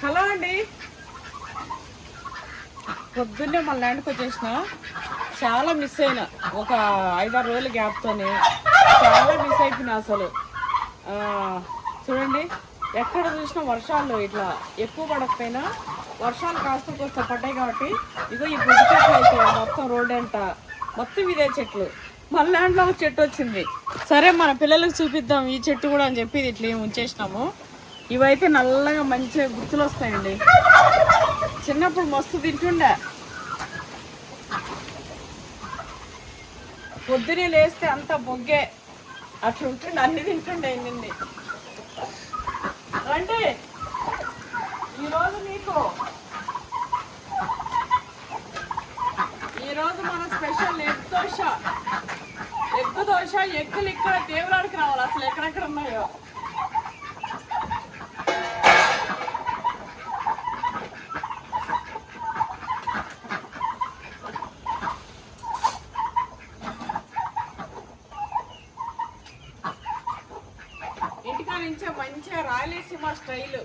Hello అండి, పొద్దున్నే మన ల్యాండ్కి వచ్చేసిన. చాలా మిస్ అయినా, ఒక 5-6 రోజుల గ్యాప్తోనే చాలా మిస్ అయిపోయినా అసలు. చూడండి, ఎక్కడ చూసినా వర్షాలు ఇట్లా ఎక్కువ పడకపోయినా వర్షాలు కాస్త కోస్త పడ్డాయి కాబట్టి ఇగో ఈ పొద్దు చెట్లు అయితే మొత్తం రోడ్ అంట మొత్తం ఇదే చెట్లు. మన ల్యాండ్లో ఒక చెట్టు వచ్చింది. సరే మన పిల్లలకు చూపిద్దాం ఈ చెట్టు కూడా అని చెప్పి ఇట్లా ఏమి ఉంచేసినాము. ఇవైతే నల్లగా మంచిగా గుర్తులు వస్తాయండి. చిన్నప్పుడు మస్తు తింటుండే. పొద్దునే లేస్తే అంత బొగ్గే అట్లా ఉంటుండే, అన్ని తింటుండే ఇన్ని. అంటే ఈరోజు మన స్పెషల్ ఎగ్ దోశ. ఎగ్గులు ఇక్కడ దేవులాడికి రావాలి, అసలు ఎక్కడెక్కడ ఉన్నాయో. ఇంటికా నుంచే మంచిగా రాయలసీమ స్టైల్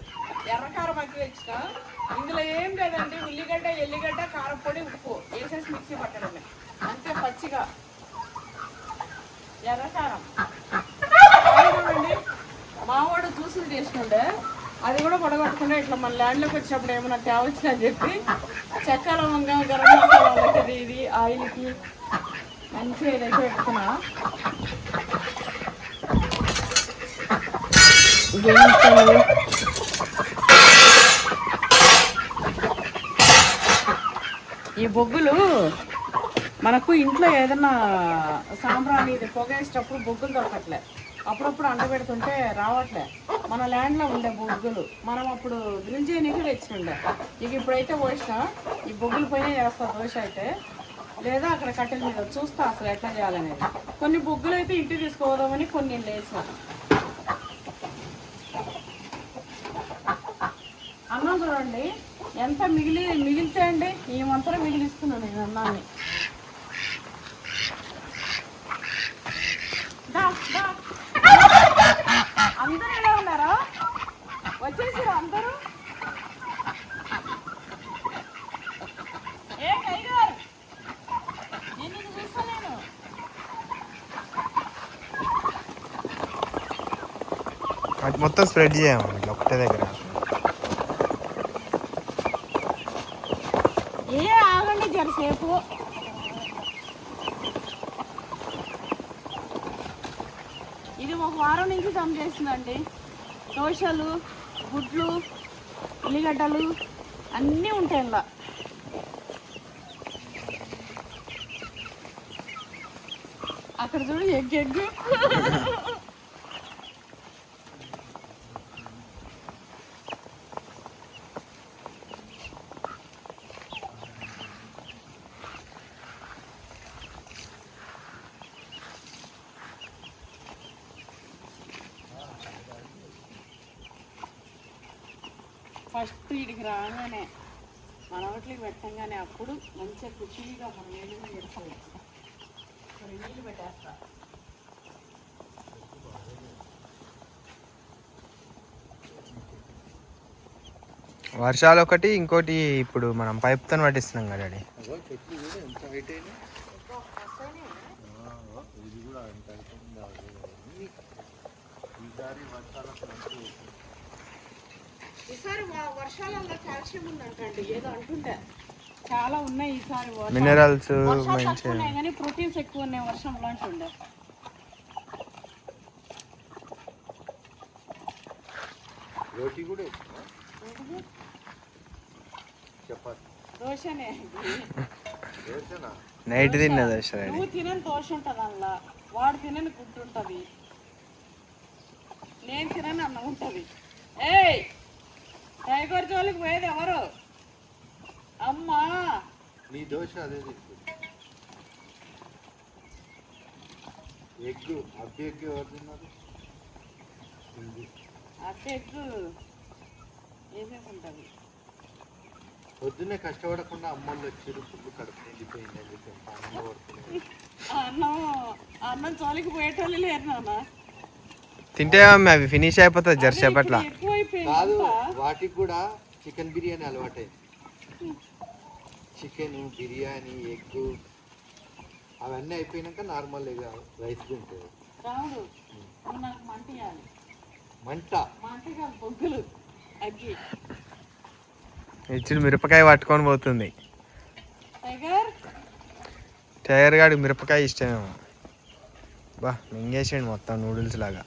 ఎర్రకారం అగ్గి తెచ్చిన. ఇందులో ఏం లేదండి, ఉల్లిగడ్డ, ఎల్లిగడ్డ, కారపొడి, ఉప్పు వేసేసి మిక్సీ పట్టడమే అంతే. పచ్చిగా ఎర్రకారం అండి. మావాడు జ్యూసులు చేసినుండే, అది కూడా పొడగొట్టకుండా ఇట్లా మన ల్యాండ్లోకి వచ్చినప్పుడు ఏమైనా తేవచ్చిన అని చెప్పి చెక్క, లవంగ, గరం మసాలా, ఇది ఆయిల్కి మంచిగా ఇదైతే పెట్టుకున్నా. ఈ బొగ్గులు మనకు ఇంట్లో ఏదైనా సాంబ్రాణి ఇది పొగేసేటప్పుడు బొగ్గులు దొరకట్లే. అప్పుడప్పుడు అండబెడుతుంటే రావట్లే. మన ల్యాండ్లో ఉండే బొగ్గులు మనం అప్పుడు గ్రిల్ చేయనీకి తెచ్చినుండే. ఇక ఇప్పుడైతే పోసిన ఈ బొగ్గులు పైన చేస్తా దోశ అయితే, లేదా అక్కడ కట్టెల మీద చూస్తా అసలు ఎట్లా చేయాలనేది. కొన్ని బొగ్గులు అయితే ఇంటికి తీసుకోవదామని కొన్ని వేసిన. అన్నం చూడండి ఎంత మిగిలితే అండి, ఈ మంతరం మిగిలిస్తున్నాను నేను అన్నాన్ని. అందరూ ఎలా ఉన్నారా? వచ్చేసారు అందరూ. ఏ టైగర్, నేను చూస్తాను. అది మొత్తం స్ప్రెడ్ చేయమండి ఒకటే దగ్గర. ఆగండి జరసేపు. ఇది ఒక వారం నుంచి దమ్ చేస్తుందండి. దోశలు, గుడ్లు, ఉల్లిగడ్డలు అన్నీ ఉంటాయి ఇలా. అక్కడ చూడు ఎగ్గు. ఫస్ట్ వీడికి రాగానే మన వాటికి పెట్టంగానే అప్పుడు మంచిగా కుషీగా మనం నీళ్ళు పెట్టుకోవచ్చు. నీళ్ళు పెట్టేస్తా. వర్షాలు ఒకటి, ఇంకోటి ఇప్పుడు మనం పైప్తో పట్టిస్తున్నాం కదా డాడీ. ఈసారి వర్షాలలో కాల్షియం ఉందంటండి, ఏదో అంటుంటే. చాలా ఉన్నాయి ఈసారి మినరల్స్ ఉన్నాయి కానీ ప్రోటీన్స్ ఎక్కువ ఉన్నాయి వర్షంలో అంటుండే. దోశనే నైట్ తిన్న దోశ. నువ్వు తినని దోశ ఉంటుంది అందులో, వాడు తినని గుడ్డు ఉంటుంది, నేను తినని అన్నం ఉంటుంది. ఏయ్ టైగర్ జోలికి పోయేది ఎవరు? అమ్మా నీ దోశ అదే ఎగ్గు అబ్బి ఎగ్గు ఎవరు తిన్నారు? అట్టే ఎగ్గు వేసేసి ఉంటుంది. పొద్దున్నే కష్టపడకుండా అమ్మలు వచ్చారు, ఫుడ్ కడుపు నిండిపోయింది అని చెప్పి అన్నం పడుతుంది. అన్నం జోలికి పోయేటోళ్ళు లేరు నాన్న. తింటే అవి ఫినిష్ అయిపోతుంది జర్సేపట్ల. కాదు, వాటికి కూడా చికెన్ బిర్యానీ అలవాటైంది. చికెన్ బిర్యానీ ఎగ్ అవన్నీ అయిపోయినాక నార్మల్ ఇక రైస్ తింటుంది. రాముడు నువ్వు నాకు మంట ఇవ్వాలి. మంట కాదు బొగ్గులు అగ్గి. ఇచ్చిన మిరపకాయ పట్టుకొని పోతుంది. టైగర్ టైగర్ గాడికి మిరపకాయ ఇష్టమేమో. బా మింగేసాడు మొత్తం నూడిల్స్ లాగా.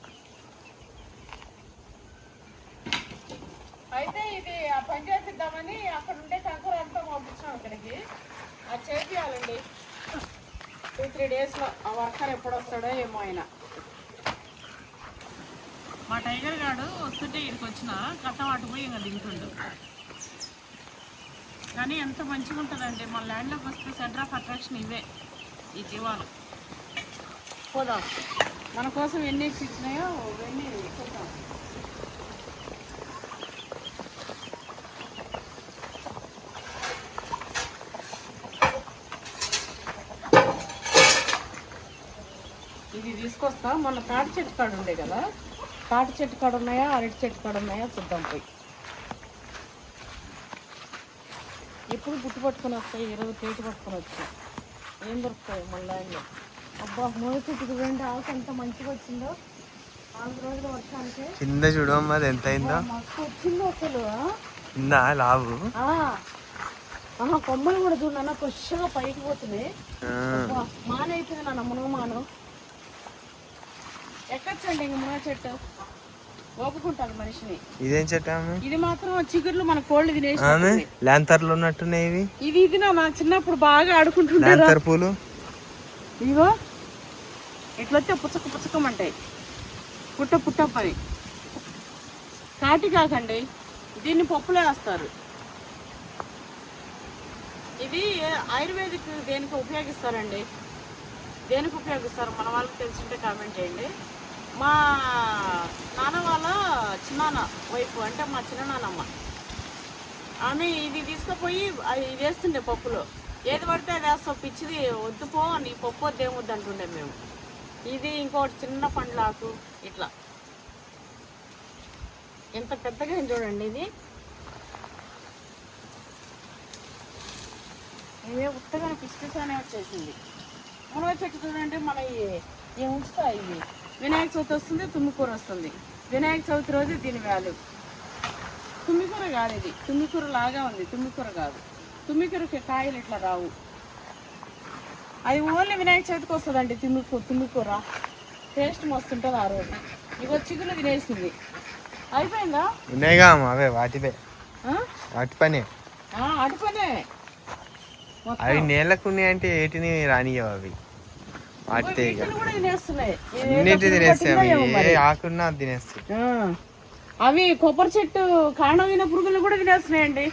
అయితే ఇది ఆ పని చేపిద్దామని అక్కడ ఉండే కంకర అంతా పంపించాం ఇక్కడికి. అది చేపియాలండి 2-3 డేస్లో. ఆ వర్కర్ ఎప్పుడు వస్తాడో ఏమో ఆయన. మా టైగర్ గాడు వస్తుంటే ఇక్కడికి వచ్చిన కట్టం అటుపోయి ఇంకా దిగుతుండు. కానీ ఎంత మంచిగా ఉంటుందండి మన ల్యాండ్లోకి వస్తే సెంటర్ ఆఫ్ అట్రాక్షన్ ఇవే ఈ జీవాలు. పోదాం, మన కోసం ఎన్ని ఎగ్స్ ఇచ్చినాయో అవన్నీ చూద్దాం. ఇది తీసుకొస్తా. మొన్న తాటి చెట్టు కాడ ఉండే కదా, తాటి చెట్టు కాడ ఉన్నాయా అరటి చెట్టు కాడ ఉన్నాయా చూద్దాం పోయి. ఎప్పుడు గుట్టు పట్టుకొని వస్తాయి, ఈరోజు తేటి పట్టుకొని వచ్చాయి. ఏం దొరుకుతాయి మన ల్యాండ్లో. అబ్బా మూడు చెట్టుకు రెండు ఆకు ఎంత మంచిగా వచ్చిందో 4 రోజుల వర్షానికి. కింద చూడమ్మా అది ఎంత అయిందో. మస్తు వచ్చిందో అసలు. కింద లావు కొమ్మలు కూడా చూడన్నా ఫ్రెష్గా పైకి పోతున్నాయి. మాన అయిపోయింది నాన్న మునగమాను. ఎక్కచ్చండి ఇంక మునగ చెట్టు ఓపుకుంటాను మనిషిని. ఇదేం చెట్టు? ఇది మాత్రం చిగుర్లు మన కోళ్ళు తినేసి ల్యాంతర్లు ఉన్నట్టున్నాయి ఇవి. ఇది నా చిన్నప్పుడు బాగా ఆడుకుంటుంటారు పూలు. ఇగో ఇట్లొస్తే పుచ్చకమంటాయి. పుట్ట పని కాటి కాకండి, దీన్ని పప్పులో వేస్తారు. ఇది ఆయుర్వేదిక్ దేనికి ఉపయోగిస్తారండి. దేనికి ఉపయోగిస్తారు మన వాళ్ళకి తెలిసింటే కామెంట్ చేయండి. మా నాన్న వాళ్ళ చిన్నాన్న వైఫ్ అంటే మా చిన్ననాన్నమ్మ ఆమె ఇది తీసుకుపోయి ఇది వేస్తుండే పప్పులో. ఏది పడితే అది వేస్తాం, పిచ్చిది వద్దుపో నీ పప్పు వద్దేమొద్దు అంటుండే మేము. ఇది ఇంకోటి చిన్న పండ్లాకు ఇట్లా ఎంత పెద్దగా చూడండి. ఇవే ఉత్తగా పిసిపిసానే వచ్చేసింది. మునగ చెట్టు చూడండి మన ఏం ఉంచుతాయి ఇవి. వినాయక చవితి వస్తుంది, తుమ్మికూర వస్తుంది. వినాయక చవితి రోజు దీని వాల్యూ. తుమ్మికూర కాదు ఇది, తుమ్మికూర లాగా ఉంది. తుమ్మికూర కాదు, తుమ్మికూరకి కాయలు ఇట్లా రావు. అది ఓన్లీ వినాయక చవితికి వస్తుందండి. తుమ్మికూర టేస్ట్ మస్తుంటుంది ఆ రోజు. ఇగో చిగులు తినేసింది. అయిపోయిందా? ఉన్నాయిగా అవే వాటివే, వాటి పనే అటు పనే. అవి నేలకు ఉన్నాయంటే ఏటిని రానియవు అవి. వాటితే కూడా తినేస్తున్నాయి. అన్నిటి తినేస్తాయి. ఏ ఆకున్నా తినేస్తాయి. అవి కొబ్బరి చెట్టు కాండమైన పురుగులు కూడా తినేస్తున్నాయండి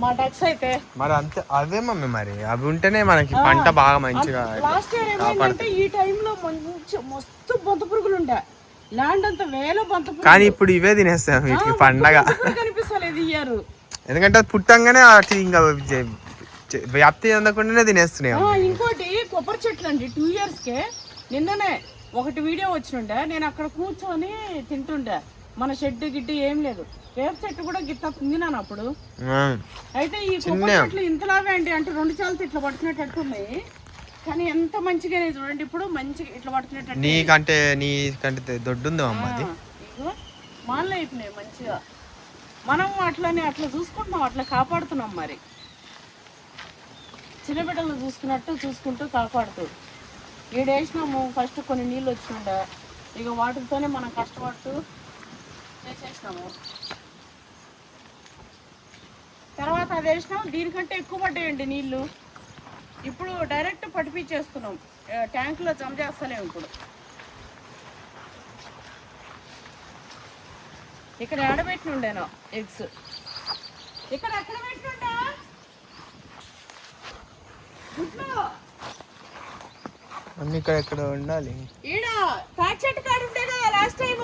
మా డక్స్ అయితే. మరి అంతే అవే మమ్మీ, మరి అవి ఉంటేనే మనకి పంట బాగా మంచిగా. లాస్ట్ ఇయర్ ఏమైందంటే ఈ టైంలో మస్తు బొంత పురుగులు ఉంటాయి. ల్యాండ్ అంతా వేల బొంత పురుగులు. కానీ ఇప్పుడు ఇవే తినేస్తాం వీటికి పండగ కనిపిస్తలేదు ఈ ఇయర్. ఎందుకంటే అది పుట్టంగానే అటు ఇంకా వ్యాప్తి అందకుండానే తినేస్తున్నాయి. ఇంకోటి కొబ్బరి చెట్లు అండి 2 ఇయర్స్కే నిన్ననే ఒకటి వీడియో వచ్చినుండే. నేను అక్కడ కూర్చొని తింటుండే. మన షెడ్ గిడ్డు ఏం లేదు. వేప చెట్టు కూడా గిత్త తిన్నాను అప్పుడు. అయితే ఈ కొబ్బరి చెట్లు ఇంతలాగే అండి, అంటే 2 చాలతో ఇట్లా పట్టుకునేటట్టు ఉన్నాయి. కానీ ఎంత మంచిగా చూడండి ఇప్పుడు మంచిగా ఇట్లా పట్టుకునేటట్టు. నీకంటే దొడ్డుంది అమ్మది. ఇగో మాల్లో అయిపోయినాయి మంచిగా. మనం అట్లా చూసుకుంటున్నాం, అట్లా కాపాడుతున్నాం. మరి చిన్న బిడ్డలు చూసుకుంటూ కాపాడుతూ ఈడేసినాము. ఫస్ట్ కొన్ని నీళ్ళు వచ్చిండ, ఇక వాటితోనే మనం కష్టపడుతూ చేసేసినాము. తర్వాత అది వేసినాం, దీనికంటే ఎక్కువ పడ్డాయండి నీళ్ళు. ఇప్పుడు డైరెక్ట్ పట్టిపించేస్తున్నాం, ట్యాంకులో జమ చేస్తలేము. ఇప్పుడు ఇక్కడ ఎడబెట్టి ఉండేనా ఎగ్స్, ఇక్కడ ఎక్కడ పెట్టినుండా అన్ని ఇక్కడ ఎక్కడ ఉండాలి. ఈడ తాటి చెట్టు కాడ ఉంటే కదా లాస్ట్ టైం.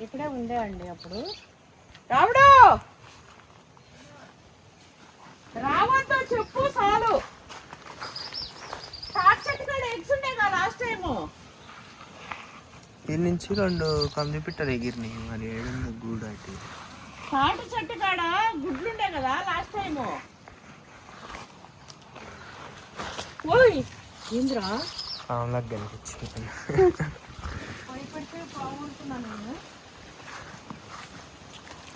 ఇక్కడే ఉండే అండి అప్పుడు. రావద్దు చెప్పు చాలు. తాటి చెట్టు కాడ ఎగ్స్ ఉండే కదా లాస్ట్ టైం. దీని నుంచి 2 కంది పిట్టలు ఎగిరినాయి. మరి ఏడుంది గూడు అంటే తాటి చెట్టు కాడ గుడ్లుండే కదా లాస్ట్ టైము. ఓయ్ ఏంద్రా పాములకు కనిపించింది. భయపడితే బాగుంటున్నాను నేను.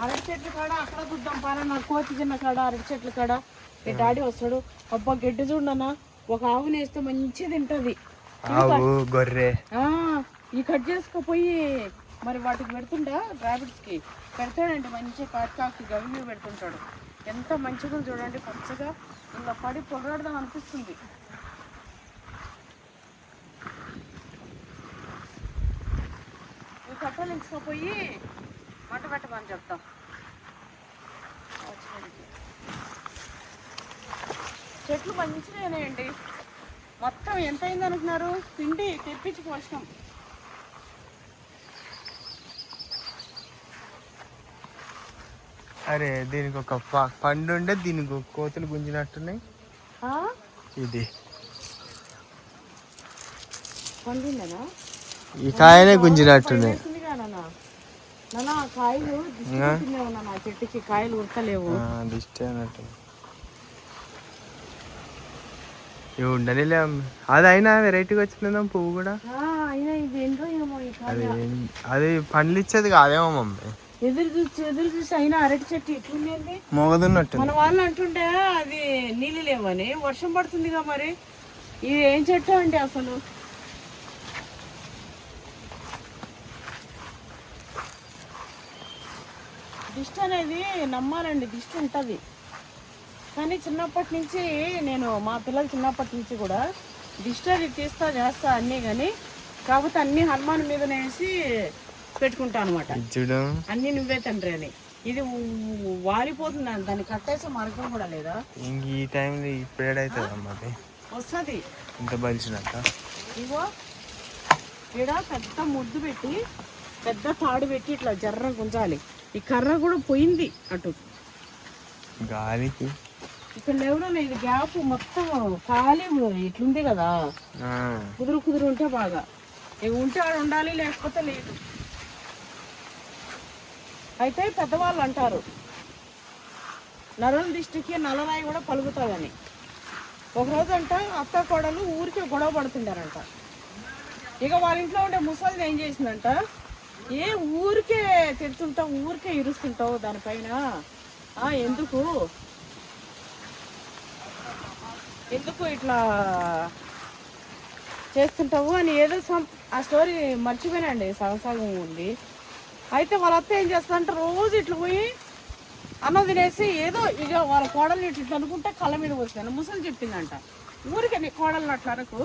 అరటి చెట్ల కాడ అక్కడ గుద్దాం పారా, నా కోతి చిన్న కాడ అరటి చెట్ల కాడ మీ డాడీ వస్తాడు. అబ్బా గడ్డి చూడన్నా, ఒక ఆవుని వేస్తే మంచిగా తింటది. ఆవు గొర్రె ఈ కట్ చేసుకోపోయి మరి వాటికి పెడుతుంటా, ర్యాబిట్స్కి పెడతాడండి. మంచిగా కాకి గవి పెడుతుంటాడు. ఎంత మంచిగా చూడండి, పచ్చగా ఇలా పడి పొగడాడదాం అనిపిస్తుంది. ఈ కట్టలు ఇచ్చుకోపోయి మంట పెట్టమని చెప్తాం. చెట్లు మంచిగా అయినాయండి. మొత్తం ఎంత అయింది అనుకున్నారు? పిండి తెప్పించి పోసినాం. అరే దీనికి ఒక పండు ఉండే, దీనికి ఒక కోతులు గుంజినట్టున్నాయి. ఇది పండిందేనా? ఈ కాయనే గుంజినట్టున్నాయి. కాయలు ఉన్నా చెట్టుకి కాయలు ఉడతలేవు. దిష్టి అన్నట్టు ఇవి ఉండనిలే. అది అయినా వెరైటీగా వచ్చిందా పువ్వు కూడా. అది పండ్లు ఇచ్చేది కాదేమో మమ్మీ. ఎదురు చూసి అయినా అరటి చెట్టు ఇట్లుండేది మొగదున్నట్టు. మన వాళ్ళు అంటుంటే అది నీళ్ళు లేవని, వర్షం పడుతుందిగా మరి. ఇది ఏం చెట్టు అండి అసలు? దిష్టి అనేది నమ్మాలండి, దిష్టి ఉంటుంది. కానీ చిన్నప్పటి నుంచి నేను, మా పిల్లలు చిన్నప్పటి నుంచి కూడా దిష్టి అది తీస్తా చేస్తా అన్నీ, కానీ కాకపోతే అన్నీ హనుమాన్ మీద వేసి పెట్టుకుంటా అనమాట. అన్నీ నువ్వే తండ్రి అని. ఇది వారిపోతుంది, దాన్ని కట్టేసే మార్గం కూడా లేదా. ఈ టైంలో ఇప్పుడేడైతుందమ్మా వస్తుంది ఇంత బలిసినాక. ఇగో ఈడ పెద్ద ముద్దు పెట్టి, పెద్ద తాడు పెట్టి ఇట్లా జర్ర గుంజాలి. ఈ కర్ర కూడా పోయింది అటు గాలికి. ఇక్కడ లేవడం ఇది గ్యాప్ మొత్తం ఖాళీ ఇట్లుంది కదా. కుదురు ఉంటే బాగా, ఇవి ఉంటే ఆడ ఉండాలి, లేకపోతే లేదు. అయితే పెద్దవాళ్ళు అంటారు నరల దిష్టికి నల్లరాయి కూడా పలుకుతుందని. ఒకరోజు అంట అత్త కోడలు ఊరికే గొడవ పడుతుండారంట. ఇక వాళ్ళ ఇంట్లో ఉండే ముసలిది ఏం చేసిందంట, ఏ ఊరికే తిడుతుంటావు, ఊరికే ఇరుస్తుంటావు దానిపైన, ఎందుకు ఇట్లా చేస్తుంటావు అని ఏదో ఆ స్టోరీ మర్చిపోయినండి, సగం ఉంది. అయితే వాళ్ళ అత్త ఏం చేస్తుందంటే రోజు ఇట్లా పోయి అన్నం తినేసి ఏదో ఇక వాళ్ళ కోడల్ని ఇట్లా అనుకుంటే కళ్ళ మీద పోతుంది. ముసలి చెప్పిందంట, ఊరికే నీ కోడల్ని అట్లా అనకు,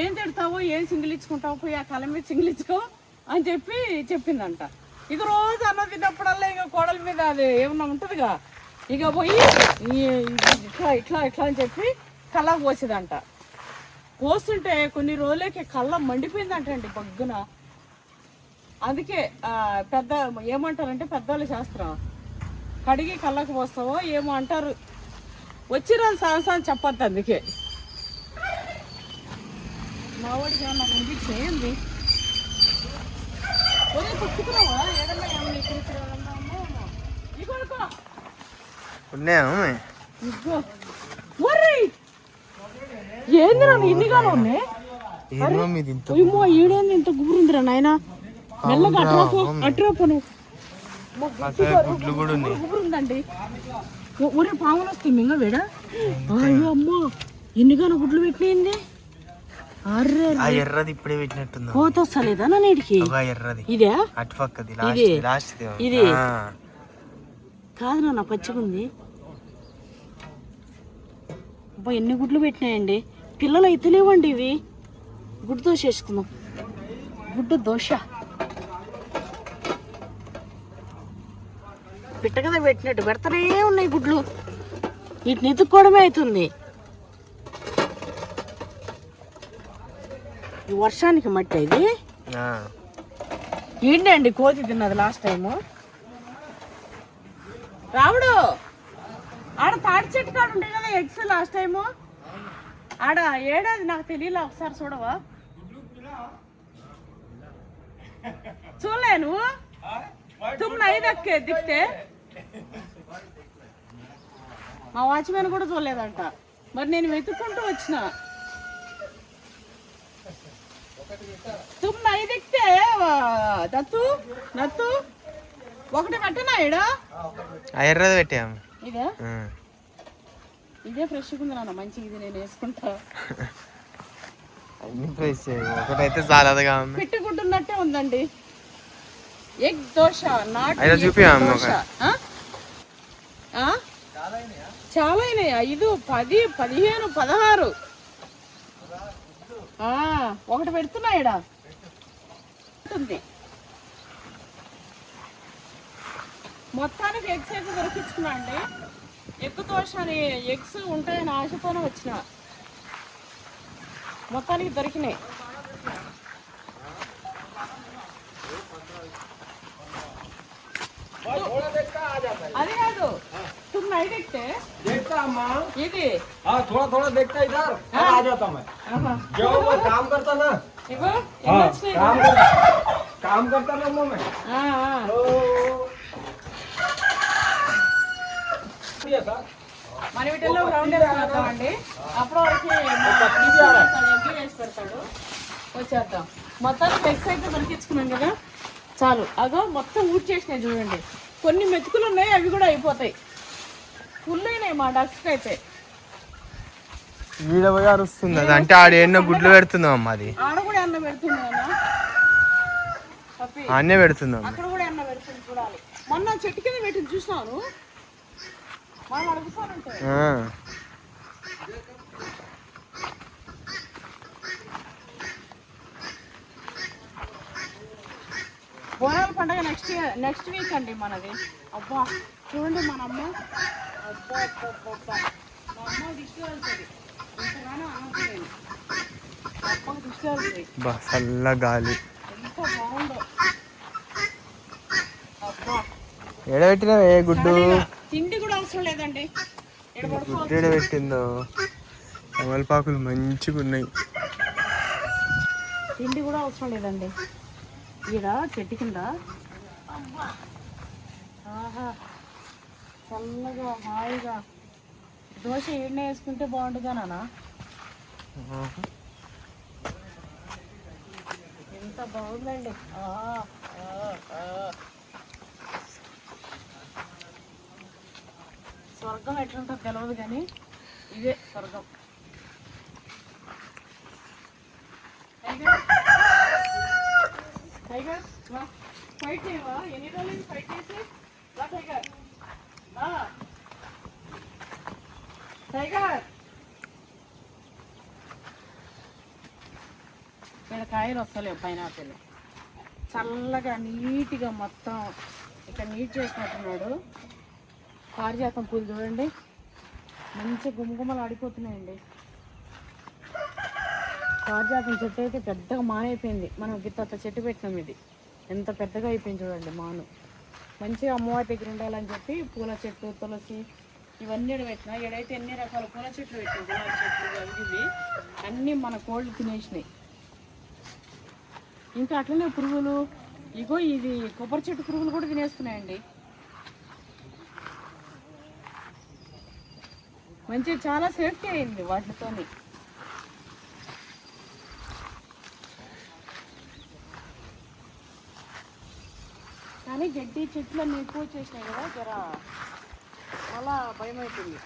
ఏం తిడతావో ఏం సింగిలిచ్చుకుంటావు, పోయి ఆ కళ్ళ మీద సింగిలిచ్చుకో అని చెప్పిందంట. ఇక రోజు అన్నం తిన్నప్పుడల్లా ఇక కోడల మీద అది ఏమన్నా ఉంటుందిగా, ఇక పోయి ఇట్లా అని చెప్పి కళ్ళ పోసేదంట. పోస్తుంటే కొన్ని రోజులకి కళ్ళ మండిపోయిందంటండి బగ్గున. అందుకే పెద్ద ఏమంటారంటే పెద్దవాళ్ళు శాస్త్రం, కడిగి కళ్ళకు పోస్తావో ఏమో అంటారు. వచ్చిన సాహసాన్ని చెప్పద్దు. అందుకే మా వాడికి ఏమన్నా కనిపించేయండి. ఏందిరా ఇన్నిగానే ఉన్నాయి? ఈడేంది ఇంత గుబురుందిరా నాయన. మెల్లగా అట్రాపు గుబురుందండి. ఊరే పాములు వస్తాయి మింగ వేడా. అయ్యో అమ్మా, ఎన్నిగానో గుడ్లు పెట్టినాయింది. ఎర్రది ఇప్పుడే పెట్టినట్టుంది. కోత వస్తలేదా నీటికి? ఇదే ఇది కాదు నాన్న, పచ్చిగుంది. అబ్బా ఎన్ని గుడ్లు పెట్టినాయండి. పిల్లలు అయితే లేవండి. ఇవి గుడ్డు దోశ వేసుకుందాం. గుడ్డు దోశ పిట్ట కదా పెట్టినట్టు పెడతానే ఉన్నాయి గుడ్లు. వీటిని ఎత్తుక్కోవడమే అవుతుంది. ఈ వర్షానికి మట్టి ఇది ఏంటి అండి కోతి తిన్నది లాస్ట్ టైము. రావుడు ఆడ తాటి చెట్టు కాడ ఉండే కదా ఎగ్స్ లాస్ట్ టైము. ఆడ ఏడాది నాకు తెలియలే, ఒకసారి చూడవా? చూడలే నువ్వు तुम नहीं दक्के दिखते మా వాచ్మెన్ కూడా చూడలేదంట మరి నేను వెతుక్కుంటూ వచ్చిన तुम नहीं दिखते దత్తు నత్తు ఒకటి పెట్టనా ఈడ ఎర్రది పెట్టాము ఇదే ఇదే ఫ్రెష్గా ఉంది నాన్న మంచిగా ఇది నేను వేసుకుంటా అన్ని ఫ్రెష్ ఒకటైతే చాలదుగా పెట్టుకుంటున్నట్టే ఉందండి ఎగ్ దోశ అయితే చూపియమ్మ చాలా అయినాయి 5 10 15 16 ఒకటి పెడుతున్నా ఈడ మొత్తానికి ఎగ్స్ అయితే దొరికించుకున్నా అండి ఎగ్ దోశ అని ఎగ్స్ ఉంటాయని ఆశతోనే వచ్చిన మొత్తానికి దొరికినాయి అది కాదు तुम नहीं देखते देखता अम्मा ఇది हाँ थोड़ा थोड़ा देखता इधर आ जाता मैं जो मैं काम करता ना ఇగో हाँ ఎన్ని काम करता ना अम्मा मैं तो ये था మన వీటిల్లో రౌండ్ వేసుకుంటామండి అప్పుడు వరకు వేసి పెడతాడు వచ్చేద్దాం మొత్తానికి ఎగ్స్ అయితే దొరికించుకున్నాం కదా చాలు అగో మొత్తం ఊడ్ చేసినాయి చూడండి కొన్ని మెతుకులు ఉన్నాయి అవి కూడా అయిపోతాయి ఫుల్ అయినాయి మా డక్స్కి అయితే వీడ పోయి అరుస్తుంది అది అంటే ఆడ ఎన్నో గుడ్లు పెడుతుందాం అమ్మ అది ఆడ కూడా అన్న పెడుతుంది అన్నే పెడుతుందాం అక్కడ కూడా అన్న పెడుతుంది చూడాలి మొన్న చెట్టు కింద పెట్టింది చూసినాను వాళ్ళు అడుగుతానంటే బోనాల పండుగ నెక్స్ట్ వీక్ అండి మనది అబ్బా చూడండి మన అమ్మ అబ్బా అబ్బా మా అమ్మ దిష్టి వెళ్తుంది ఇంతగానో అనట్లేదు అప్పకి దిష్టి వెళ్తుంది చల్ల గాలి ఎంత బాగుందో అబ్బా ఎడబెట్టినా ఏ గుడ్డు తిండి కూడా అవసరం లేదండి గుడ్డు ఎడబెట్టిందో తమలపాకులు మంచిగా ఉన్నాయి తిండి కూడా అవసరం లేదండి ఈడ చెట్టు కింద ఆహా చల్లగా హాయిగా దోశ ఏడనే వేసుకుంటే బాగుంటుందా నాన్న ఎంత బాగుందండి స్వర్గం ఎట్లుంటుందో తెలియదు కానీ ఇదే స్వర్గం టైగర్ ఫైట్ చేయవా ఎన్ని రోజులు ఫైట్ చేసి రా టైగర్ టైగర్ ఇక్కడ కాయలు వస్తలేవు పైనాపిల్ చల్లగా నీట్గా మొత్తం ఇక్కడ నీట్ చేసినట్టున్నాడు పారిజాతం పూలు చూడండి మంచి గుమగుమలు ఆడిపోతున్నాయండి పారిజాతం చెట్టు అయితే పెద్దగా మానైపోయింది మనం గిత్త చెట్టు పెట్టినాం ఇది ఎంత పెద్దగా అయిపోయింది చూడండి మాను మంచిగా అమ్మవారి దగ్గర ఉండాలని చెప్పి పూల చెట్టు తులసి ఇవన్నీ పెట్టినా ఎడైతే ఎన్ని రకాల పూల చెట్లు పెట్టినాం గులాబీ చెట్లు అవి అన్నీ మన కోళ్ళు తినేసినాయి ఇంకా అట్లనే పురుగులు ఇగో ఇది కొబ్బరి చెట్టు పురుగులు కూడా తినేస్తున్నాయండి మంచిగా చాలా సేఫ్టీ అయింది వాటితోని కానీ గడ్డి చెట్లు అన్నీ ఎక్కువ వచ్చేసినాయి కదా జర అలా భయం అవుతుంది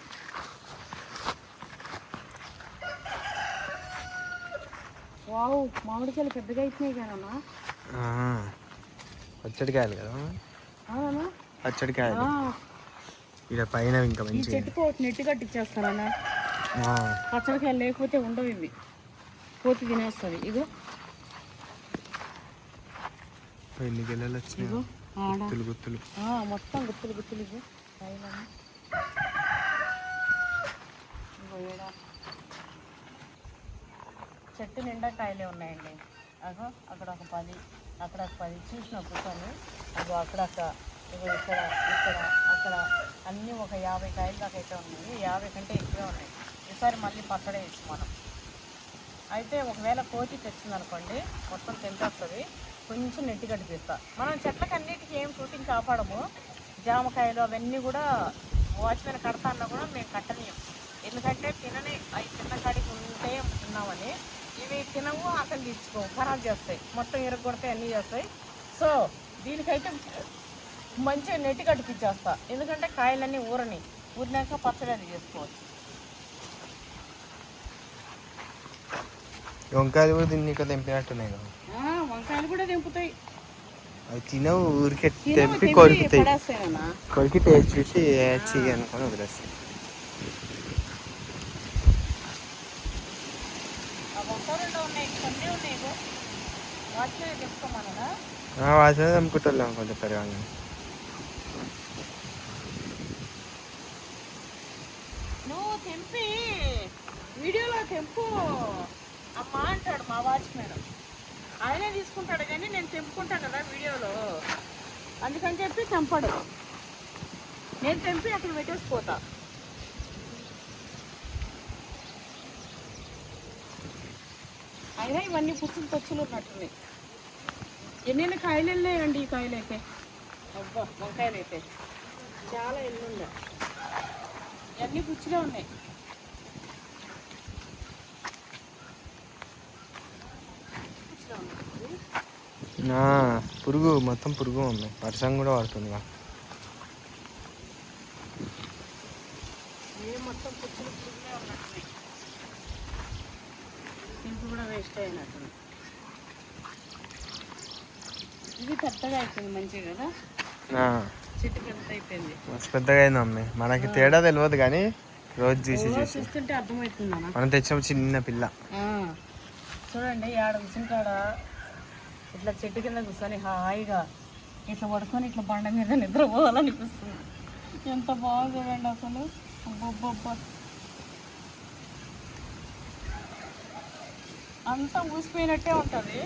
వావ్ మామిడికాయలు పెద్దగా అయిపోయినాయి కాదన్నా పచ్చడికాయలు కదా పచ్చడికాయలు ఇక్కడ పైన ఇంకా ఈ మంచి చెట్టుకు ఒకటి నెట్టు కట్టిచ్చేస్తానన్నా పచ్చడికాయలు లేకపోతే ఉండవు ఇవి కోతి తినేస్తుంది ఇగో ఎన్ని గిల్లలు వచ్చినాయి ఇగో ఆడ గుత్తులు గుత్తులు మొత్తం గుత్తులు గుత్తులు ఇగో ఇగో ఏడ చెట్టు నిండా కాయలే ఉన్నాయండి అగో అక్కడ ఒక 10 అక్కడ ఒక 10 చూసిన కూర్చొని అగో అక్కడక్క ఇగో ఇక్కడ ఇక్కడ అక్కడ అన్నీ ఒక 50 కాయలు దాకా అయితే ఉన్నాయి 50 కంటే ఎక్కువే ఉన్నాయి ఈసారి మళ్ళీ పచ్చడి వేసి మనం అయితే ఒకవేళ కోతి తెచ్చింది అనుకోండి మొత్తం తెంపేస్తుంది. కొంచెం నెట్టి కట్టిపిస్తా. మనం చెట్లకి అన్నిటికీ ఏం షూటింగ్ కాపాడము. జామకాయలు అవన్నీ కూడా వాచ్మెన్ కడతా అన్నా కూడా మేము కట్టనీయం. ఎందుకంటే తినని అవి తిన్న కాడికి ఉంటే తిన్నామని. ఇవి తినవు, ఆకలి తీర్చుకోవు, ఖరాబ్ చేస్తాయి, మొత్తం ఇరగొడతాయి, అన్నీ చేస్తాయి. సో దీనికైతే మంచిగా నెట్టి కట్టిపించేస్తా. ఎందుకంటే కాయలన్నీ ఊరినాక పచ్చడి అది చేసుకోవచ్చు. వంకాయలు కూడా తిని నీకు తెంపినట్టున్నాయి కదా. వంకాయలు కూడా తెంపుతాయి. అవి తినవు, ఊరికే తెంపి కొరికితాయి. కొరికి టేస్ట్ చూసి వేయచ్చి అనుకొని వదిలేస్తాయి. వాసన తెంపుకుంటాం కొంచెం పెరగాలి. నువ్వు తెంపి వీడియోలో తెంపు అమ్మా అంటాడు మా వాచ్మెన్. ఆయనే తీసుకుంటాడు కానీ నేను తెంపుకుంటాను కదా వీడియోలో, అందుకని చెప్పి తెంపడు. నేను తెంపి అక్కడ పెట్టేసిపోతా. అయినా ఇవన్నీ పుచ్చులు తొచ్చులు ఉన్నట్టున్నాయి. ఎన్ని కాయలు వెళ్ళాయండి ఈ కాయలు అయితే. అబ్బా వంకాయలు అయితే చాలా ఎల్లుండే, ఇవన్నీ పుచ్చులే ఉన్నాయి. పురుగు మొత్తం పురుగు ఉంది. వర్షం కూడా పడుతుంది. మొత్తం పుచ్చులు పురుగులే ఉన్నట్టున్నాయి. ఇంపు కూడా వేస్ట్ అయినట్టుంది. ఇది పెద్దగా అయిపోయింది మంచిగా కదా, చెట్టు పెద్ద అయిపోయింది. మస్తు పెద్దగా అయింది మమ్మీ. మనకి తేడా తెలియదు కానీ రోజు చూసి చూస్తుంటే అర్థమవుతుంది. మనం తెచ్చినప్పుడు చిన్న పిల్ల. చూడండి ఆడ కూర్చుంటాడ ఇట్లా చెట్టు కింద కూర్చొని హాయిగా ఇట్లా పడుకొని ఇట్లా బండ మీద నిద్రపోవాలనిపిస్తుంది. ఎంత బాగుంది చూడండి అసలు. అబ్బబ్బబ్బా అంతా ఊసిపోయినట్టే ఉంటుంది.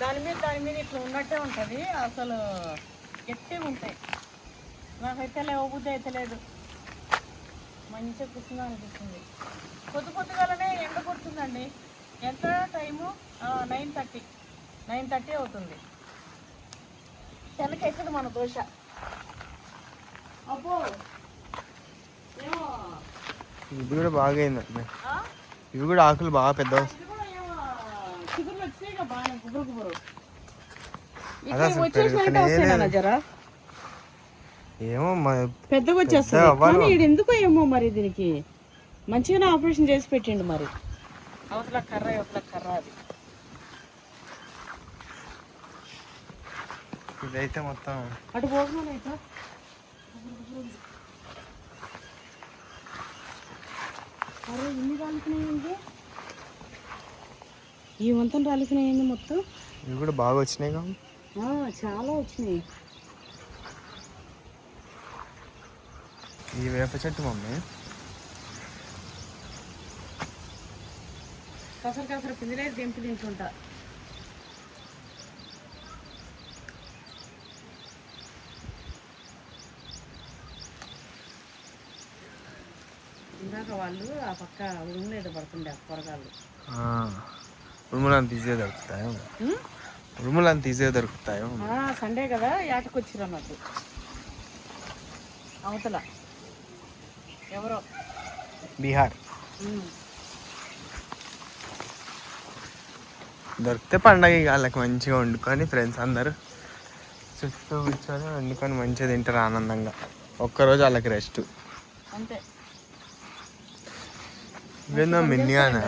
దాని మీద ఇట్లా ఉన్నట్టే ఉంటుంది. అసలు గట్టిగా ఉంటాయి. నాకైతే లేవబుద్ధి అయితే లేదు. మంచిగా కూర్చుందా అనిపిస్తుంది. పొద్దుగాలనే ఎండ కొడుతుందండి. ఎంత టైము 9:30 అవుతుంది. 10కి ఎక్కదు మన దోశ. అబ్బో ఏమో ఇది కూడా బాగా అయింది. ఇవి కూడా ఆకులు బాగా పెద్ద చిగురులు వచ్చినాయి కదా బాగా గుబురు. ఏమో పెద్దగా వచ్చేస్తుంది కానీ ఎందుకో ఏమో మరి దీనికి మంచిగానే ఆపరేషన్ చేసి పెట్టిండు. మరి అవతల కర్ర అది. ఇదైతే మొత్తం అటు పోతున్నాను అయితే అరే ఇన్ని రాలిపోయినాయండి. ఈ వంతం రాలిపోయినాయండి మొత్తం. ఇవి కూడా బాగా వచ్చినాయి కదా, చాలా వచ్చినాయి. ఈ వేప చెట్టు మమ్మీ కసరు పిందిలే దింపి తింటుంటా. ఇందాక వాళ్ళు ఆ పక్క ఉరుములు ఏదో పడుతుండే కూరగాయలు. ఉరుములంత ఈజీగా దొరుకుతాయో. సండే కదా ఏటకొచ్చిరు అన్నట్టు. అవతల ఎవరో బీహార్ దొరికితే పండగ వాళ్ళకి మంచిగా వండుకొని ఫ్రెండ్స్ అందరూ చుట్టూ కూర్చొని వండుకొని మంచిగా తింటారు ఆనందంగా. ఒక్కరోజు వాళ్ళకి రెస్ట్ అంతే. ఇవేందో మిన్నిగానా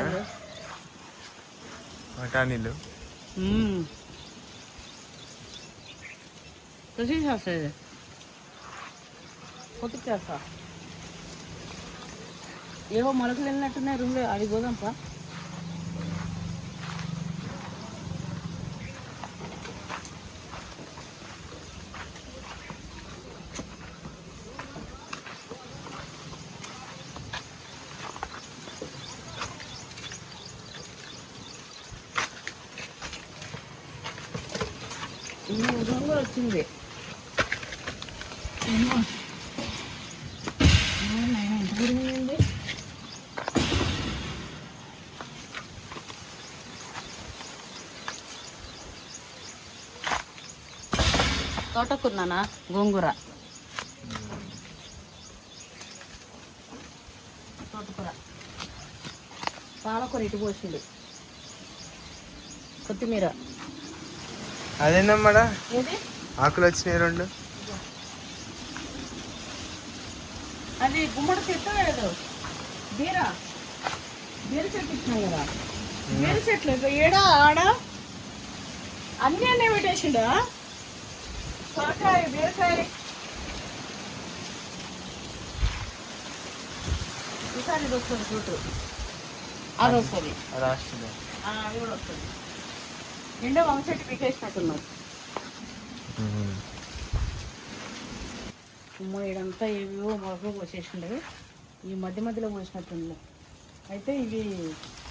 బఠానీలు చేస్తా పొట్టుకు చేస్తా. ఏవో మొలకలు వెళ్ళినట్టున్నాయి రూమ్లో. అది గోదాంపా కూడా వచ్చింది. ఎంత గురిందండి. తోటకూర నాన్న, గోంగూర, తోటకూర, పాలకూర ఇటు పోసిండు, కొత్తిమీర. అదేనమ్మా ఏది ఆకులు వచ్చినాయి 2. అది గుమ్మడి చెట్టు లేదు, బీర చెట్టు ఇచ్చినాం కదా. బీర చెట్లు ఏడా ఆడ అన్నీ అన్నీ పెట్టేసిండా. సొరకాయ, బీరకాయ. ఈసారి ఇది వస్తుంది ఫ్రూట్, అది వస్తుంది, అది కూడా వస్తుంది. నిండా వంగ చెట్టు పీకేసినట్టున్నాం. ఇదంతా ఏవేవో మొలక పోసేసిండవు, ఈ మధ్యలో పోసినట్టుండే. అయితే ఇవి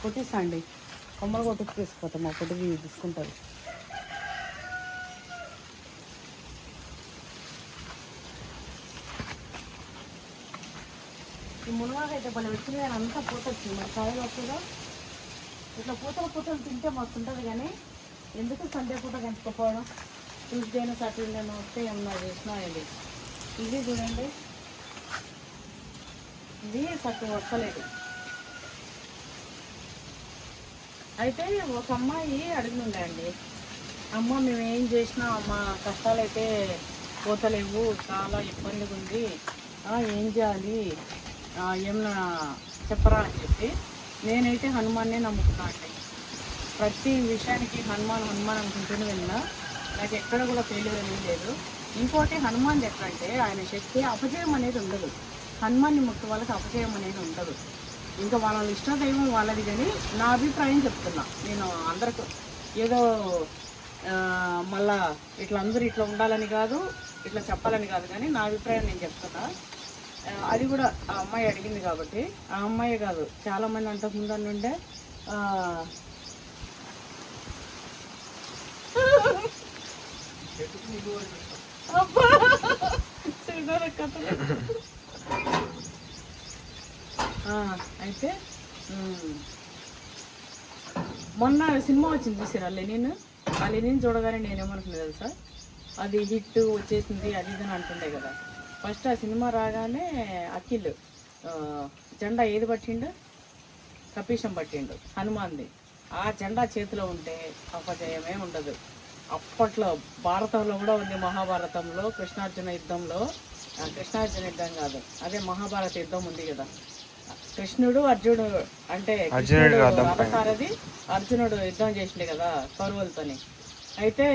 కొట్టిస్తాండి, కొమ్మలు కొట్టుకు తీసుకుపోతాం, మా పొట్టుకి తీసుకుంటారు. ఈ మునగాకు అయితే భలే వచ్చింది, కానీ అంతా పూత వచ్చింది. మరి కాయలు వస్తుందో ఇట్లా పూతలు తింటే మస్తు ఉంటుంది, కానీ ఎందుకు సండే పూట కనుక్కోపోవడం. ట్యూస్డేను సాటర్డేను వస్తే ఏమన్నా చేసినా అండి. ఇది చూడండి, ఇది చక్కగా వస్తలేదు. అయితే ఒక అమ్మాయి అడిగినుండే అండి, అమ్మ మేము ఏం చేసినా మా కష్టాలు అయితే పోతలేవు, చాలా ఇబ్బందిగా ఉంది, ఏం చేయాలి ఏమన్నా చెప్పరా అని చెప్పి. నేనైతే హనుమాన్నే నమ్ముకున్నా అండి. ప్రతి విషయానికి హనుమాన్ అనుకుంటూనే వెళ్ళినా, నాకు ఎక్కడ కూడా ఫెయిల్యూర్ అనేది లేదు. ఇంకోటి హనుమాన్ ఎట్లా అంటే ఆయన శక్తి అపజయం అనేది ఉండదు. హనుమాన్ని ముక్కు వాళ్ళకి అపజయం అనేది ఉండదు. ఇంకా వాళ్ళ ఇష్టదైవం వాళ్ళది, కానీ నా అభిప్రాయం చెప్తున్నా. నేను అందరికి ఏదో మళ్ళా ఇట్లా అందరూ ఇట్లా ఉండాలని కాదు, ఇట్లా చెప్పాలని కాదు, కానీ నా అభిప్రాయం నేను చెప్తున్నా. అది కూడా ఆ అమ్మాయి అడిగింది కాబట్టి, ఆ అమ్మాయి కాదు చాలామంది అంతకుముందు నుండే అయితే మొన్న సినిమా వచ్చింది చూసారా లెనిన్. ఆ లెనిన్ చూడగానే నేనేమనుకున్నాను తెలుసా, అది హిట్ వచ్చేసింది అది ఇది అని అంటుండే కదా. ఫస్ట్ ఆ సినిమా రాగానే అఖిల్ జెండా ఏది పట్టిండు, కపీషం పట్టిండు, హనుమాన్ది. ఆ జెండా చేతిలో ఉంటే అపజయమే ఉండదు. అప్పట్లో భారతంలో కూడా ఉంది, మహాభారతంలో కృష్ణార్జున యుద్ధంలో, కృష్ణార్జున యుద్ధం కాదు అదే మహాభారత యుద్ధం ఉంది కదా. కృష్ణుడు అర్జునుడు అంటే రథసారథి అర్జునుడు యుద్ధం చేసిండే కదా కౌరవులతోని. అయితే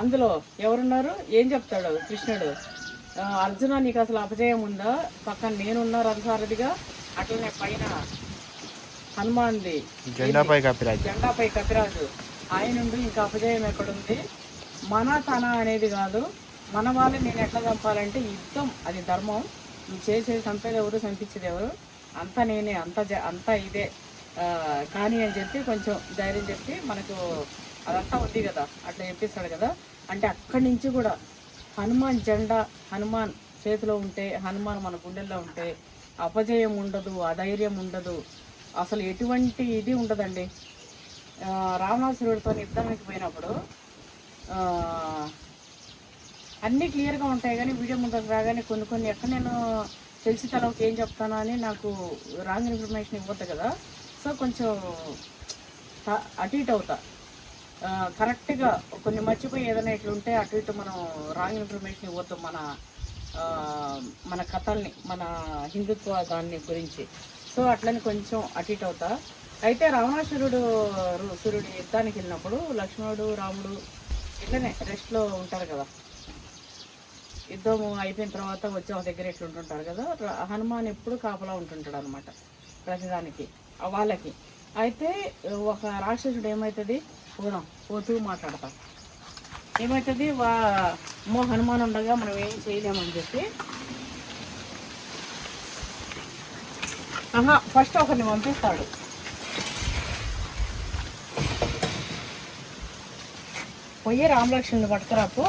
అందులో ఎవరున్నారు, ఏం చెప్తాడు కృష్ణుడు, అర్జున నీకు అసలు అపజయం ఉందా, పక్కన నేనున్నా రథసారథిగా, అట్లనే పైన హనుమాన్ది జెండాపై కపిరాజు ఆయనుండి ఇంకా అపజయం ఎక్కడుంది. తన అనేది కాదు, మన వాళ్ళని నేను ఎట్లా చంపాలంటే యుద్ధం అది ధర్మం, నువ్వు చేసేది చంపేది ఎవరు, చంపించేది ఎవరు, అంతా నేనే, అంతా ఇదే కానీ అని చెప్పి కొంచెం ధైర్యం చెప్పి మనకు అదంతా ఉంది కదా, అట్లా చెప్పిస్తాడు కదా. అంటే అక్కడి నుంచి కూడా హనుమాన్ జెండా హనుమాన్ చేతిలో ఉంటే, హనుమాన్ మన గుండెల్లో ఉంటే అపజయం ఉండదు, అధైర్యం ఉండదు, అసలు ఎటువంటి ఇది ఉండదండి. రావణాసురుడితో యుద్ధానికి పోయినప్పుడు అన్నీ క్లియర్గా ఉంటాయి, కానీ వీడియో ముందుకు రాగానే కొన్ని ఎక్కడ నేను తెలిసి తలకి ఏం చెప్తాను అని నాకు రాంగ్ ఇన్ఫర్మేషన్ ఇవ్వద్దు కదా. సో కొంచెం అటు ఇటు అవుతా, కరెక్ట్గా కొన్ని మర్చిపోయి ఏదైనా ఇట్లుంటే అటు ఇటు మనం రాంగ్ ఇన్ఫర్మేషన్ ఇవ్వద్దు మన కథల్ని, మన హిందుత్వ దాన్ని గురించి. సో అట్లని కొంచెం అటు ఇటు అవుతా. అయితే రావణాసురుడు యుద్ధానికి వెళ్ళినప్పుడు లక్ష్మణుడు రాముడు ఇట్లనే రెస్ట్లో ఉంటారు కదా, యుద్ధం అయిపోయిన తర్వాత వచ్చి ఒక దగ్గర ఎట్లుంటుంటారు కదా. హనుమాన్ ఎప్పుడు కాపలా ఉంటుంటాడు అనమాట ప్రతిదానికి వాళ్ళకి. అయితే ఒక రాక్షసుడు ఏమవుతుంది, పోతూ మాట్లాడతాం, ఏమవుతుంది హనుమాన్ ఉండగా మనం ఏం చేయలేమని చెప్పి ఫస్ట్ ఒకరిని పంపిస్తాడు. పోయి రామలక్ష్మణుని పట్టుకురాపు,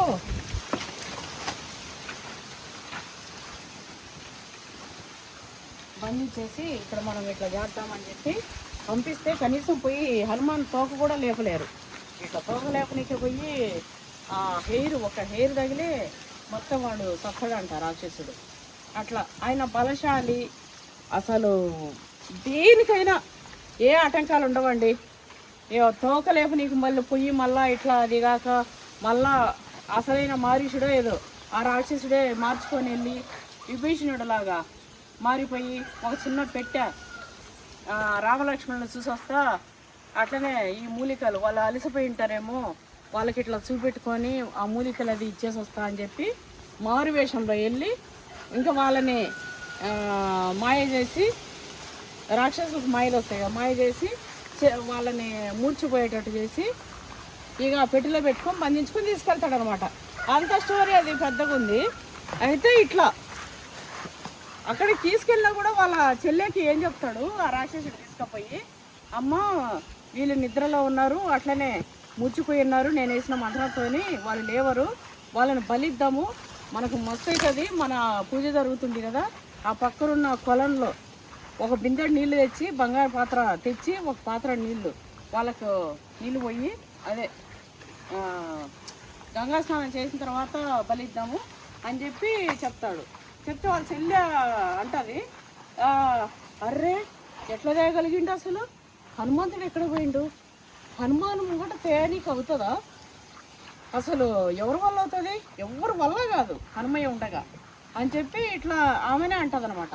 బంధించేసి ఇక్కడ మనం ఇట్లా చేద్దామని చెప్పి పంపిస్తే కనీసం పోయి హనుమాన్ తోక కూడా లేపలేరు. ఇట్లా తోక లేపనీకి పోయి ఆ హెయిర్ ఒక హెయిర్ తగిలే మొత్తం వాడు సత్తడంట రాక్షసుడు. అట్లా ఆయన బలశాలి. అసలు దేనికైనా ఏ ఆటంకాలు ఉండవండి. ఏ తోకలేపు నీకు మళ్ళీ పొయ్యి మళ్ళా ఇట్లా అదిగాక మళ్ళా అసలైన మారీషుడో ఏదో ఆ రాక్షసుడే మార్చుకొని వెళ్ళి విభీషణుడిలాగా మారిపోయి ఒక చిన్న పెట్టె రామలక్ష్మణుని చూసి వస్తా అట్లనే ఈ మూలికలు వాళ్ళు అలసిపోయి ఉంటారేమో వాళ్ళకి ఇట్లా చూపెట్టుకొని ఆ మూలికలు అది ఇచ్చేసి వస్తా అని చెప్పి మారు వేషంలో వెళ్ళి ఇంకా వాళ్ళని మాయ చేసి రాక్షసులకు మాయలు వస్తాయి కదా, మాయ చేసి వాళ్ళని మూర్చిపోయేటట్టు చేసి ఇక పెట్టెలో పెట్టుకొని బంధించుకొని తీసుకెళ్తాడు అనమాట. అంత స్టోరీ అది పెద్దగా ఉంది. అయితే ఇట్లా అక్కడికి తీసుకెళ్ళినా కూడా వాళ్ళ చెల్లెకి ఏం చెప్తాడు ఆ రాక్షసుడు తీసుకుపోయి, అమ్మ వీళ్ళు నిద్రలో ఉన్నారు, అట్లనే మూర్చిపోయి ఉన్నారు, నేను వేసిన మంత్రంతోని వాళ్ళు లేవరు, వాళ్ళని బలిద్దాము, మనకు మస్తు అవుతుంది, మన పూజ జరుగుతుంది కదా, ఆ పక్కనున్న కొలంలో ఒక బిందెడు నీళ్ళు తెచ్చి బంగారు పాత్ర తెచ్చి ఒక పాత్ర నీళ్ళు వాళ్ళకు నీళ్ళు పోయి అదే గంగా స్నానం చేసిన తర్వాత బలిద్దాము అని చెప్పి చెప్తాడు. చెప్తే వాళ్ళ చెల్లె అంటది, అర్రే ఎట్లా చేయగలిగిండు అసలు, హనుమంతుడు ఎక్కడ పోయిండు, హనుమాను ముంగట తేనీకి అవుతుందా, అసలు ఎవరి వల్ల అవుతుంది, ఎవరి వల్ల కాదు హనుమయ్య ఉండగా అని చెప్పి ఇట్లా ఆమెనే అంటదనమాట.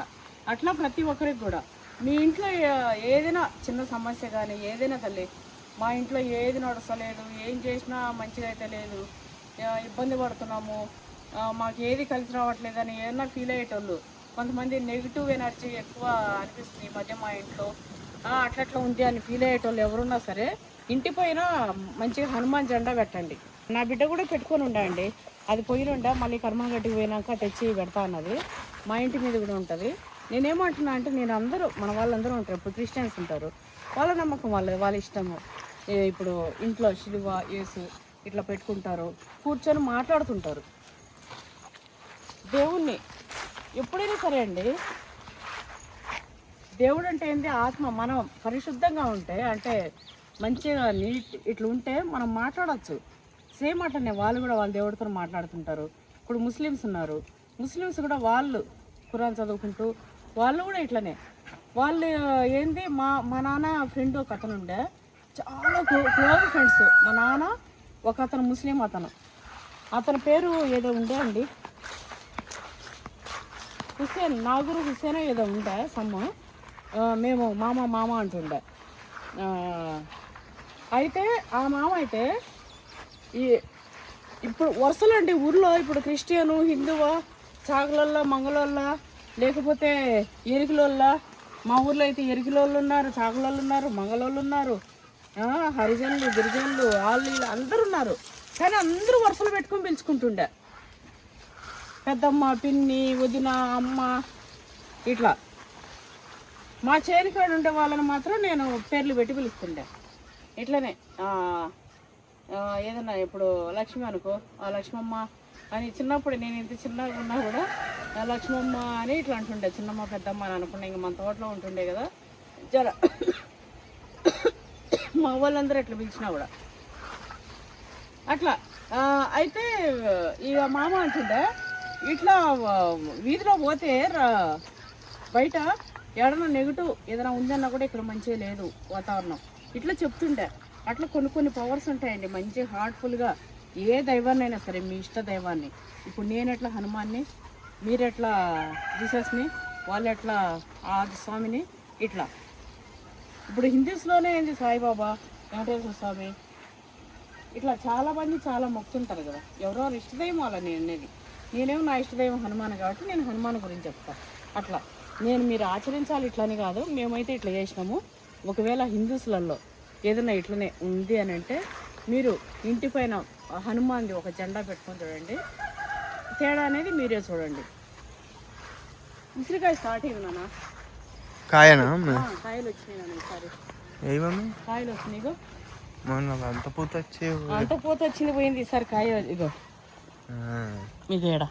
అట్లా ప్రతి ఒక్కరికి కూడా మీ ఇంట్లో ఏదైనా చిన్న సమస్య కానీ ఏదైనా తల్లి, మా ఇంట్లో ఏది నడుస్తలేదు, ఏం చేసినా మంచిగా అయితే లేదు, ఇబ్బంది పడుతున్నాము, మాకు ఏది కలిసి రావట్లేదని ఏదైనా ఫీల్ అయ్యేటోళ్ళు కొంతమంది నెగిటివ్ ఎనర్జీ ఎక్కువ అనిపిస్తుంది ఈ మధ్య మా ఇంట్లో అట్లట్లా ఉంది అని ఫీల్ అయ్యేటోళ్ళు ఎవరున్నా సరే ఇంటి పైన మంచిగా హనుమాన్ జెండా పెట్టండి. నా బిడ్డ కూడా పెట్టుకొని ఉండండి, అది పొయ్యిలుండా మళ్ళీ కర్మగట్టుకు పోయినాక తెచ్చి పెడతా అన్నది. మా ఇంటి మీద కూడా ఉంటుంది. నేనేమంటున్నా అంటే నేను అందరూ మన వాళ్ళందరూ ఉంటారు, ఇప్పుడు క్రిస్టియన్స్ ఉంటారు, వాళ్ళ నమ్మకం వాళ్ళ ఇష్టము. ఇప్పుడు ఇంట్లో శిలువ యేసు ఇట్లా పెట్టుకుంటారు, కూర్చొని మాట్లాడుతుంటారు. దేవుణ్ణి ఎప్పుడైనా సరే అండి, దేవుడు అంటే ఏంటి, ఆత్మ. మనం పరిశుద్ధంగా ఉంటే అంటే మంచిగా నీట్ ఇట్లా ఉంటే మనం మాట్లాడచ్చు. సేమ్ అట్లనే వాళ్ళు కూడా వాళ్ళ దేవుడితో మాట్లాడుతుంటారు. ఇప్పుడు ముస్లిమ్స్ ఉన్నారు, ముస్లిమ్స్ కూడా వాళ్ళు ఖురాన్ చదువుకుంటూ వాళ్ళు కూడా ఇట్లనే. వాళ్ళు ఏంది మా నాన్న ఫ్రెండ్ ఒక అతను ఉండే, చాలా క్లోజ్ ఫ్రెండ్స్. మా నాన్న ఒక అతను ముస్లిం, అతని పేరు ఏదో ఉండే అండి, హుస్సేన్, నాగూరు హుస్సేన్ ఏదో ఉండే సమ్మ, మేము మామ అంటుండే. అయితే ఆ మామ అయితే ఇప్పుడు వరుసలు అండి ఊర్లో, ఇప్పుడు క్రిస్టియను హిందువా చాగులల్లా మంగళోళ్ళ లేకపోతే ఎరికిలోళ్ళ, మా ఊర్లో అయితే ఎరికిలోళ్ళు ఉన్నారు, చాగులోళ్ళు ఉన్నారు, మంగళోళ్ళు ఉన్నారు, హరిజనులు గిరిజనులు వాళ్ళు వీళ్ళు అందరూ ఉన్నారు. కానీ అందరూ వరుసలు పెట్టుకొని పిలుచుకుంటుండే, పెద్దమ్మ పిన్ని వదిన అమ్మ ఇట్లా. మా చేనికాడ ఉండే వాళ్ళని మాత్రం నేను పేర్లు పెట్టి పిలుస్తుండే. ఇట్లనే ఏదన్నా ఇప్పుడు లక్ష్మి అనుకో, ఆ లక్ష్మమ్మ అని చిన్నప్పుడు నేను ఇంత చిన్నగా ఉన్నా కూడా లక్ష్మమ్మ అని ఇట్లా అంటుండే, చిన్నమ్మ పెద్దమ్మ అని అనుకున్నా. ఇంక మన తోటలో ఉంటుండే కదా జర మా వాళ్ళందరూ ఎట్లా పిలిచినా కూడా అట్లా. అయితే ఇక మామ అంటుండే, ఇట్లా వీధిలో పోతే బయట ఏడన్నా నెగిటివ్ ఏదైనా ఉందన్నా కూడా ఇక్కడ మంచిగా లేదు వాతావరణం ఇట్లా చెప్తుండే. అట్లా కొన్ని పవర్స్ ఉంటాయండి మంచి హార్ట్ఫుల్గా. ఏ దైవాన్నైనా సరే, మీ ఇష్ట దైవాన్ని, ఇప్పుడు నేను ఎట్లా హనుమాన్ని, మీరు ఎట్లా జీసస్ని, వాళ్ళు ఎట్లా ఆది స్వామిని, ఇట్లా. ఇప్పుడు హిందూస్లోనే ఏంది సాయిబాబా, వెంకటేశ్వర స్వామి, ఇట్లా చాలామంది చాలా మొక్కుతుంటారు కదా, ఎవరెవరు ఇష్టదైవం వాళ్ళ నేను అనేది. నేనేమో నా ఇష్టదైవం హనుమాన్ కాబట్టి నేను హనుమాన్ గురించి చెప్తాను. అట్లా నేను మీరు ఆచరించాలి ఇట్లని కాదు, మేమైతే ఇట్లా చేసినాము. ఒకవేళ హిందూస్లలో ఏదైనా ఇట్లనే ఉంది అని అంటే మీరు ఇంటి పైన హనుమాన్ది ఒక జెండా పెట్టుకొని చూడండి, తేడా అనేది మీరే చూడండి. ఉసిరికాయ స్టార్ట్ అయింది నాన్న, కాయనా కాయలు వచ్చినాయి నాన్న ఈసారి, ఏమన్నా కాయలు వస్తున్నాయి. ఇగో అంత పూత వచ్చి అంత పూత వచ్చింది పోయింది, ఈసారి కాయ ఇగో మీకు ఏడా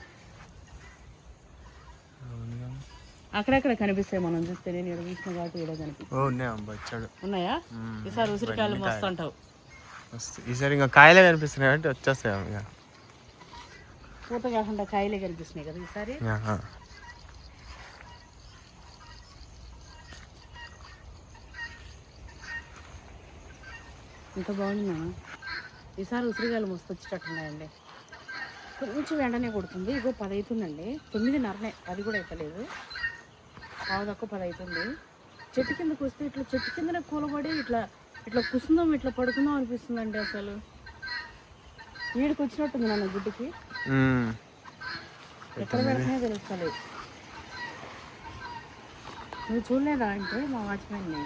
అక్కడక్కడ కనిపిస్తాయి, మనం చూస్తే. నేను ఇక్కడ చూసిన కాబట్టి ఇక్కడ కనిపిస్తాయి. ఉన్నాయా? ఈసారి ఉసిరికాయలు మస్తు అంటావు. వస్తాయి ఈసారి ఇంకా కాయలే కనిపిస్తున్నాయి కాబట్టి వచ్చేస్తాయి ఇక. పూత కాకుండా కాయలే కనిపిస్తున్నాయి కదా ఈసారి. ఆహా. ఇంత బాగుందా ఈసారి ఉసిరికాయలు మస్తు వచ్చేటట్టున్నాయండి. కొంచెం ఎండనే కొడుతుంది. ఇగో 10 అవుతుందండి, 9:30 అది కూడా అయితలేదు, పావు తక్కువ 10 అవుతుంది. చెట్టు కిందకు వస్తే ఇట్లా చెట్టు కిందనే కూలబడి ఇట్లా ఇట్లా కుసుందాం ఇట్లా పడుకుందాం అనిపిస్తుందండి. అసలు వీడికి వచ్చినట్టుంది నన్ను గుడ్డికి, ఎక్కడ పెడుతున్నా తెలుస్తలేదు. నువ్వు చూడలేదా అంటే మా వాచ్మెన్ని,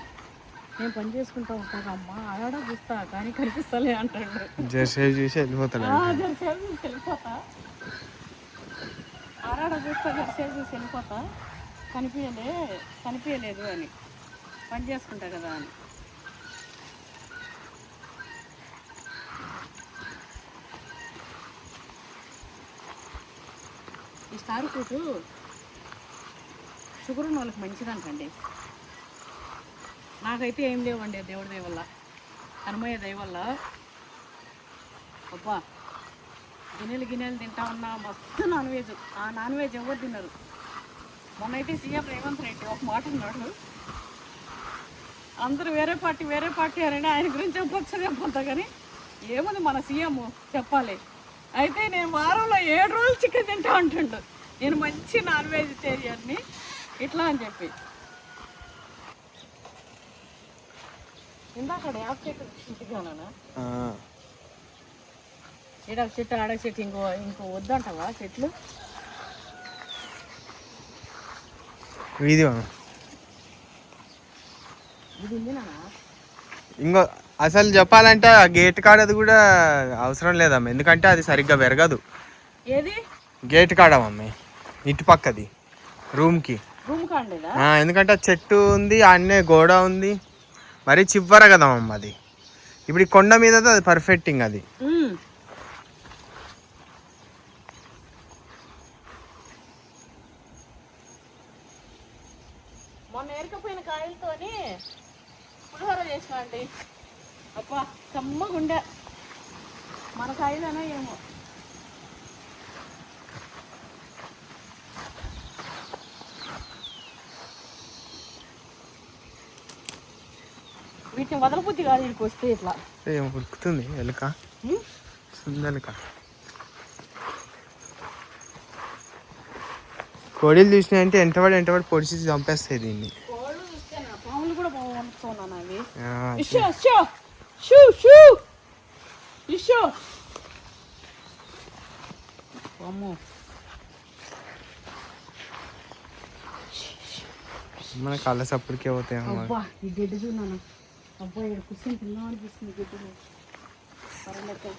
నేను పని చేసుకుంటా ఉంటాను అమ్మ, ఆడ చూస్తా కానీ కనిపిస్తలే అంటాడు. జెర్సీ చూసి వెళ్ళిపోతాడు. జెర్సేపు చూసి వెళ్ళిపోతా, ఆరాడ చూస్తా, జెర్సేపు చూసి వెళ్ళిపోతా, కనిపించలేదు అని, పని చేసుకుంటా కదా అని. ఈ స్టార్ ఫ్రూట్ షుగర్ ఉన్న వాళ్ళకి మంచిదంటండి. నాకైతే ఏం లేవండి దేవుడి దయ వల్ల, హనుమయ్య దయ వల్ల. అబ్బా గిన్నెలు తింటా ఉన్నా, మస్తు నాన్ వెజ్. ఆ నాన్ వెజ్ ఎవరు తిన్నారు. మొన్నైతే సీఎం రేవంత్ రెడ్డి ఒక మాట ఉన్నాడు, అందరూ వేరే పార్టీ అని ఆయన గురించి చెప్పొచ్చా కానీ ఏముంది మన సీఎం చెప్పాలి. అయితే నేను వారంలో 7 రోజులు చికెన్ తింటా అంటుండు, నేను మంచి నాన్ వెజిటేరియన్ని ఇట్లా అని చెప్పి. ఇందాక యాప్ చెట్టు ఇంటికానా, ఈడ చెట్టు ఆడ చెట్టు ఇంకో వద్దంటావా చెట్లు? ఇది ఉందినా? ఇంకో అసలు చెప్పాలంటే ఆ గేట్ కాడది కూడా అవసరం లేదమ్మ, ఎందుకంటే అది సరిగ్గా పెరగదు. ఏది గేట్ కాడ మమ్మీ, ఇటు పక్కది రూమ్కి. రూమ్ కాండేదా? ఎందుకంటే ఆ చెట్టు ఉంది, అన్నే గోడ ఉంది, మరీ చివర కదా మమ్మ అది. ఇప్పుడు ఈ కొండ మీద అది పర్ఫెక్టింగ్ అది. మొన్న ఏరకపోయిన కాయలతోని పులిహోర చేసిన అండి. అబ్బా కమ్మగుండే, మన కాయలేనా ఏమో. వీటిని వదలబుద్ధి కాదు, వీడికి వస్తే ఇట్లా ఏం ఉరుకుతుంది ఎలుక, సుందెలుక. కోడిలు చూసినాయంటే ఎంటబడి పొడిచి చంపేస్తాయి దీన్ని. కోళ్ళు చూస్తే పాములు కూడా బాగున్నాను అవి. అమ్మో మన కళ్ళ సప్పుడికే పోతాయి. అబ్బా ఈ గడ్డి చూన్నాను, అబ్బా ఇక్కడ కూర్చొని తిన్నా అనిపిస్తుంది గడ్డి. పర్వాలేదు,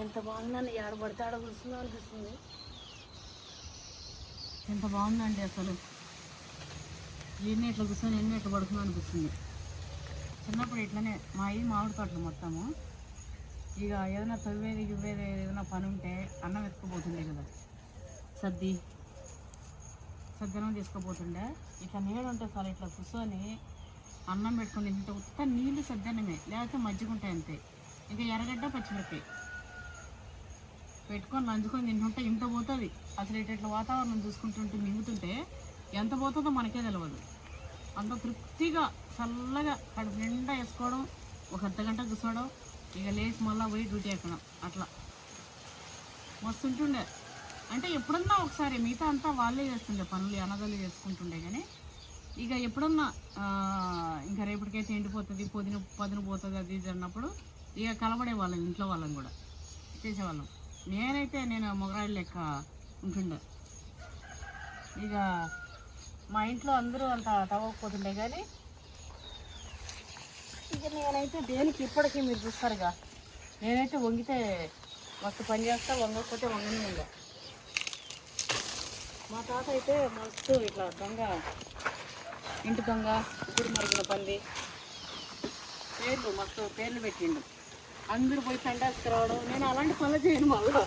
ఎంత బాగుందని ఏడబడితే ఆడ కూర్చుందా అనిపిస్తుంది. ఎంత బాగుందండి అసలు, ఎన్ని ఇట్లా కూర్చొని ఎన్ని ఇట్లా పడుతుందో అనిపిస్తుంది. చిన్నప్పుడు ఇట్లనే మా ఈ మామిడి తోటలు మొత్తము, ఇక ఏదైనా తవ్వేది గివ్వేది ఏదైనా పని ఉంటే అన్నం ఎత్తుకుపోతుండే కదా, సద్దనం తీసుకుపోతుండే. ఇట్లా నీళ్ళు ఉంటే సార్ ఇట్లా కూర్చొని అన్నం పెట్టుకొని ఇంత ఉత్త నీళ్ళు సద్దనమే, లేకపోతే మజ్జిగ ఉంటాయి అంతే, ఇంకా ఎర్రగడ్డ పచ్చిమిరపకాయ పెట్టుకొని నంచుకొని తింటుంటే ఇంత పోతుంది. అసలు ఇట్లా వాతావరణం చూసుకుంటుంటే మింగుతుంటే ఎంత పోతుందో మనకే తెలియదు. అంత తృప్తిగా చల్లగా కడుపు నిండా వేసుకోవడం, ఒక అర్ధగంట కూర్చోవడం, ఇక లేచి మళ్ళీ పోయి డ్యూటీ ఎక్కడం, అట్లా మస్తు ఉంటుండే. అంటే ఎప్పుడన్నా ఒకసారి, మిగతా అంతా వాళ్ళే చేస్తుండే పనులు, అన్నదల్లి చేసుకుంటుండే. కానీ ఇక ఎప్పుడన్నా ఇంకా రేపటికైతే ఎండిపోతుంది, పొద్దున పోతుంది అది ఇది అన్నప్పుడు ఇక కలబడే వాళ్ళం, ఇంట్లో వాళ్ళని కూడా చేసేవాళ్ళం. నేను మొగరాయిలు లెక్క ఉంటుండే. ఇక మా ఇంట్లో అందరూ అంత తవ్వకపోతుండే, కానీ ఇక నేనైతే దేనికి ఇప్పటికీ మీరు చూస్తారుగా, నేనైతే వంగితే మస్తు పని చేస్తా, వంగకపోతే వంగని ఉందా. మా తాత అయితే మస్తు ఇట్లా దొంగ, ఇంటి దొంగ, గుడి మరుగున పంది మస్తు పేర్లు పెట్టిండు. అందరూ పోయి సండాసుకు రావడం, నేను అలాంటి పనులు చేయను. మళ్ళా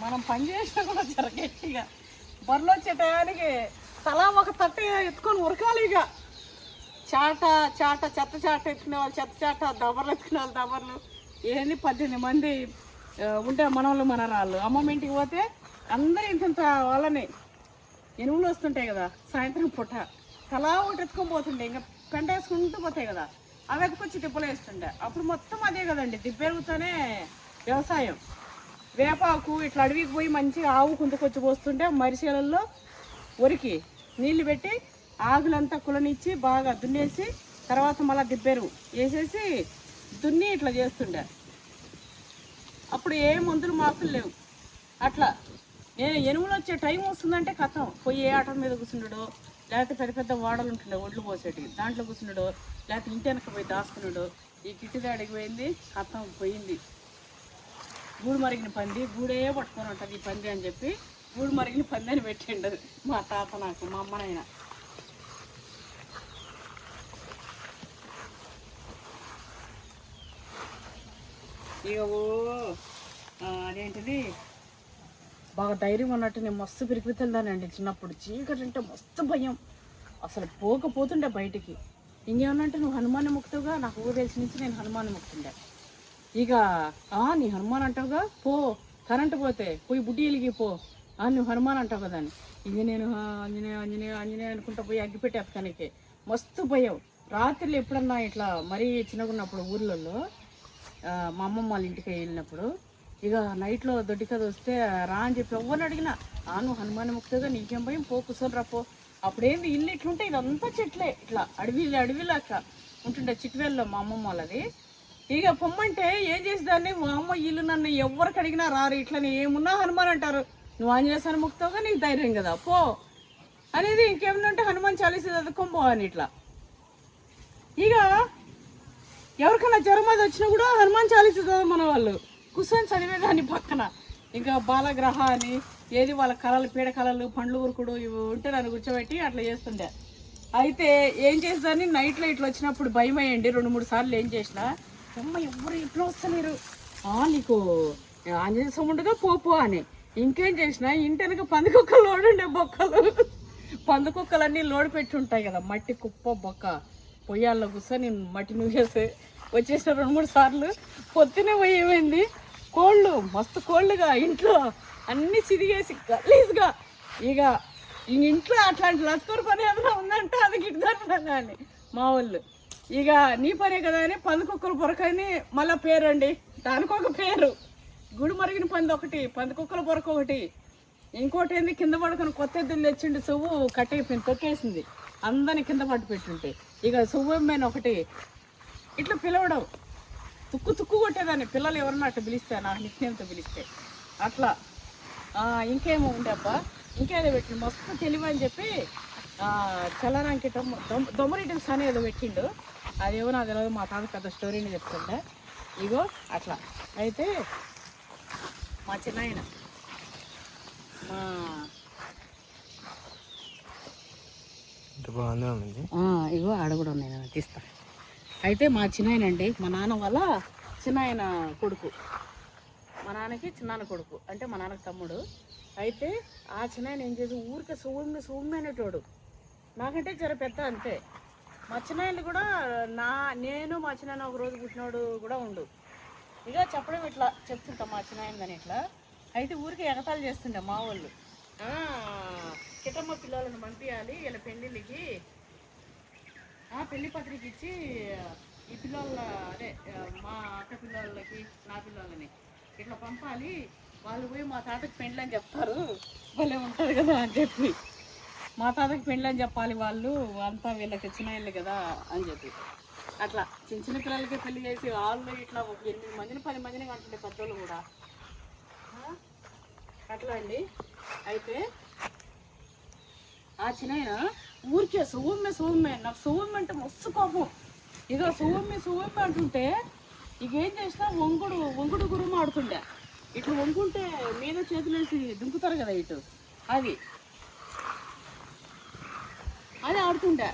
మనం పని చేసినా కూడా జరగట్టిగా బర్రెలు వచ్చే టయానికి తలా ఒక తట్ట ఎత్తుకొని ఉరకాలి. ఇక చాట చెత్త చాట ఎత్తుకునే వాళ్ళు చెత్త చాట, దబర్లు ఎత్తుకునే వాళ్ళు దబర్లు, ఏంది 18 మంది ఉంటే మనవాళ్ళు మనరాళ్ళు. అమ్మమ్మ ఇంటికి పోతే అందరూ ఇంత వాళ్ళని ఎనువులు వస్తుంటాయి కదా సాయంత్రం పూట, తలా ఒకటి ఎత్తుకొని పోతుండే. ఇంకా పెంట వేసుకుంటూ పోతాయి కదా, అవి ఎత్తుకొచ్చి దిబ్బలు వేస్తుండే. అప్పుడు మొత్తం అదే కదండి, దిబ్బెరుగుతూనే వ్యవసాయం. వేపాకు ఇట్లా అడవికి పోయి మంచిగా ఆవు కుంతకొచ్చి పోస్తుంటే మరిశీలల్లో ఉరికి నీళ్లు పెట్టి ఆకులంతా కులనిచ్చి బాగా దున్నేసి తర్వాత మళ్ళీ దిబ్బెరువు వేసేసి దున్ని ఇట్లా చేస్తుండే. అప్పుడు ఏ మందులు మాకులు లేవు. అట్లా నేను ఎనుములు వచ్చే టైం వస్తుందంటే కథం పోయి ఏ ఆటం మీద కూర్చున్నాడో, లేకపోతే పెద్ద పెద్ద వాడలు ఉంటుండే ఒడ్లు పోసేటివి దాంట్లో కూర్చున్నాడో, లేకపోతే ఇంటి వెనక పోయి దాచుకున్నాడు. ఈ కిట్టిది అడిగిపోయింది, కథం పోయింది. గూడు మరిగిన పంది, గూడే పట్టుకొని ఉంటుంది ఈ పంది అని చెప్పి గూడు మరిగిన పంది అని పెట్టిండు మా తాత నాకు, మా అమ్మనైనా. ఇక అదేంటిది బాగా ధైర్యం ఉన్నట్టు నేను మస్తు పిరికితెళ్దానండి చిన్నప్పుడు. చీకటి అంటే మస్తు భయం, అసలు పోకపోతుండే బయటికి. ఇంకేమన్నంటే నువ్వు హనుమాన్ ముక్తుగా, నాకు ఊరు తెలిసి నుంచి నేను హనుమాన్ ముక్తుండే. ఇక నీ హనుమాన్ అంటావుగా, పో కరెంటు పోతే పోయి బుడ్డి వెలిగి పో, నువ్వు హనుమాన్ అంటావు కదా అని. ఇంక నేను ఆంజనేయ ఆంజనేయ ఆంజనేయ అనుకుంటా పోయి అగ్గిపెట్టి ఎత్తకానికి మస్తు భయం. రాత్రులు ఎప్పుడన్నా ఇట్లా మరీ చిన్నగా ఉన్నప్పుడు ఊర్లలో మా అమ్మమ్మ వాళ్ళ ఇంటికి వెళ్ళినప్పుడు ఇక నైట్లో దొడ్డి కథ వస్తే రా అని చెప్పి ఎవరిని అడిగినా, నువ్వు హనుమాన్ ముక్తగా నీకేం భయం, పో కూర్చొని రాపో. అప్పుడేంది ఇల్లు ఇట్లుంటే ఇదంతా చెట్లే, ఇట్లా అడవిలాక ఉంటుండే చిట్వేల్లో మా అమ్మమ్మ వాళ్ళది. ఇక పొమ్మంటే ఏం చేసేదాన్ని, మా అమ్మ ఇల్లు నన్ను ఎవరికి అడిగినా రారు, ఇట్లని ఏమున్నా హనుమాన్ అంటారు, నువ్వు ఆంజనేయ స్వామి ముక్తగా నీకు ధైర్యం కదా పో అనేది. ఇంకేమన్నా ఉంటే హనుమాన్ చాలీసా చదువుకొని పో అని ఇట్లా. ఇక ఎవరికైనా జ్వరం అది వచ్చినా కూడా హనుమాన్ చాలీసా చదవమన వాళ్ళు కూర్చొని చదివేదాన్ని పక్కన. ఇంకా బాలగ్రహ అని ఏది వాళ్ళ కళలు పీడ కళలు పండ్లు ఉరుకుడు ఇవి ఉంటే నన్ను కూర్చోబెట్టి అట్లా చేస్తుండే. అయితే ఏం చేసేదాన్ని, నైట్లో ఇట్లా వచ్చినప్పుడు భయం అయ్యండి 2-3 సార్లు. ఏం చేసినా అమ్మ ఎవరు ఇట్లా వస్తలేరు, నీకు ఆంజనేయ స్వామి ఉండగా పో అని. ఇంకేం చేసినా ఇంటి వెనక పందికొక్కలు లోడుండే బొక్కలు, పందికొక్కలన్నీ లోడు పెట్టి ఉంటాయి కదా, మట్టి కుప్ప బొక్క. పొయ్యాల్లో కూర్చొని మట్టి నువ్వేసి వచ్చేసిన 2-3 సార్లు. పొద్దునే పోయి ఏమైంది, కోళ్ళు మస్తు కోళ్ళుగా ఇంట్లో అన్నీ సిరిగేసి గలీజ్గా. ఇక ఇంట్లో అట్లాంటి లస్కూరు పని ఏమైనా ఉందంటే అది గిట్టుదాన్ని అని మా వాళ్ళు. ఇక నీ పనే కదా అని పందికొక్కలు పొరకని మళ్ళీ పేరండి, దానికి ఒక పేరు. గుడి మరిగిన పంది ఒకటి, పందికొక్కల పొరక ఒకటి, ఇంకోటి ఏంది కింద పడుకొని కొత్త ఎద్దులు తెచ్చిండి, సువ్వు కట్టయిపోయింది తొక్కేసింది, అందరిని కింద పట్టు పెట్టుంటే. ఇక సువ్వెమ్మని ఒకటి, ఇట్లా పిలవడం తుక్కు కొట్టేదాన్ని. పిల్లలు ఎవరన్నా అట్లా పిలిస్తే, నాకు నిత్యంతో పిలిస్తే అట్లా. ఇంకేమో ఉండే అబ్బా, ఇంకేదో పెట్టిండు మస్తు తెలివి అని చెప్పి చల్లరానికి దొమ్మరిటల్స్ అని ఏదో పెట్టిండు. అదేమో నాకు తెలియదు, మా తాత పెద్ద స్టోరీని చెప్తుండే. ఇగో అట్లా. అయితే మా చిన్నాయన ఇగో ఆడ కూడా ఉన్నాయి, నేను తీస్తా. అయితే మా చిన్నాయన అండి, మా నాన్న వాళ్ళ చిన్నాయన కొడుకు, మా నాన్నకి చిన్నాన్న కొడుకు అంటే మా నాన్నకి తమ్ముడు. అయితే ఆ చిన్నాయన ఏం చేసి ఊరికే సూమ్మి అనేటోడు, నాకంటే జర పెద్ద అంతే. మా చిన్నాయన కూడా నేను మా చిన్నాయన ఒక రోజు పుట్టినోడు కూడా ఉండు. ఇక చెప్పడం ఇట్లా చెప్తుంటాం మా చిన్నాయనదని ఇట్లా. అయితే ఊరికి ఎగతాలు చేస్తుండే మా వాళ్ళు, కిటమ్మ పిల్లలను పంపించాలి ఇలా పెళ్ళిళ్ళకి, పెళ్లి పత్రిక ఇచ్చి ఈ పిల్లల అదే మా అక్క పిల్లలకి నా పిల్లలని ఇట్లా పంపాలి, వాళ్ళు పోయి మా తాతకి పెళ్ళి అని చెప్తారు, భలే ఉంటుంది కదా అని చెప్పి. మా తాతకి పెళ్ళి అని చెప్పాలి వాళ్ళు అంతా, వీళ్ళకి చిన్న కదా అని చెప్పి అట్లా చిన్న పిల్లలకి పెళ్లి చేసి వాళ్ళు ఇట్లా 8 మందిని 10 మందిని కంటుండే పెద్దోళ్ళు కూడా అట్లా అండి. అయితే ఆ చిన్న ఊరికే సోమ్మే నాకు సోమ్మె అంటే మస్తు కోపం. ఇక సోమ్మె అంటుంటే ఇక ఏం చేసినా వంగుడు గురుము ఆడుతుండే. ఇట్లా వంగుంటే మీద చేతులు వేసి దుంకుతారు కదా ఇటు, అది ఆడుతుంటే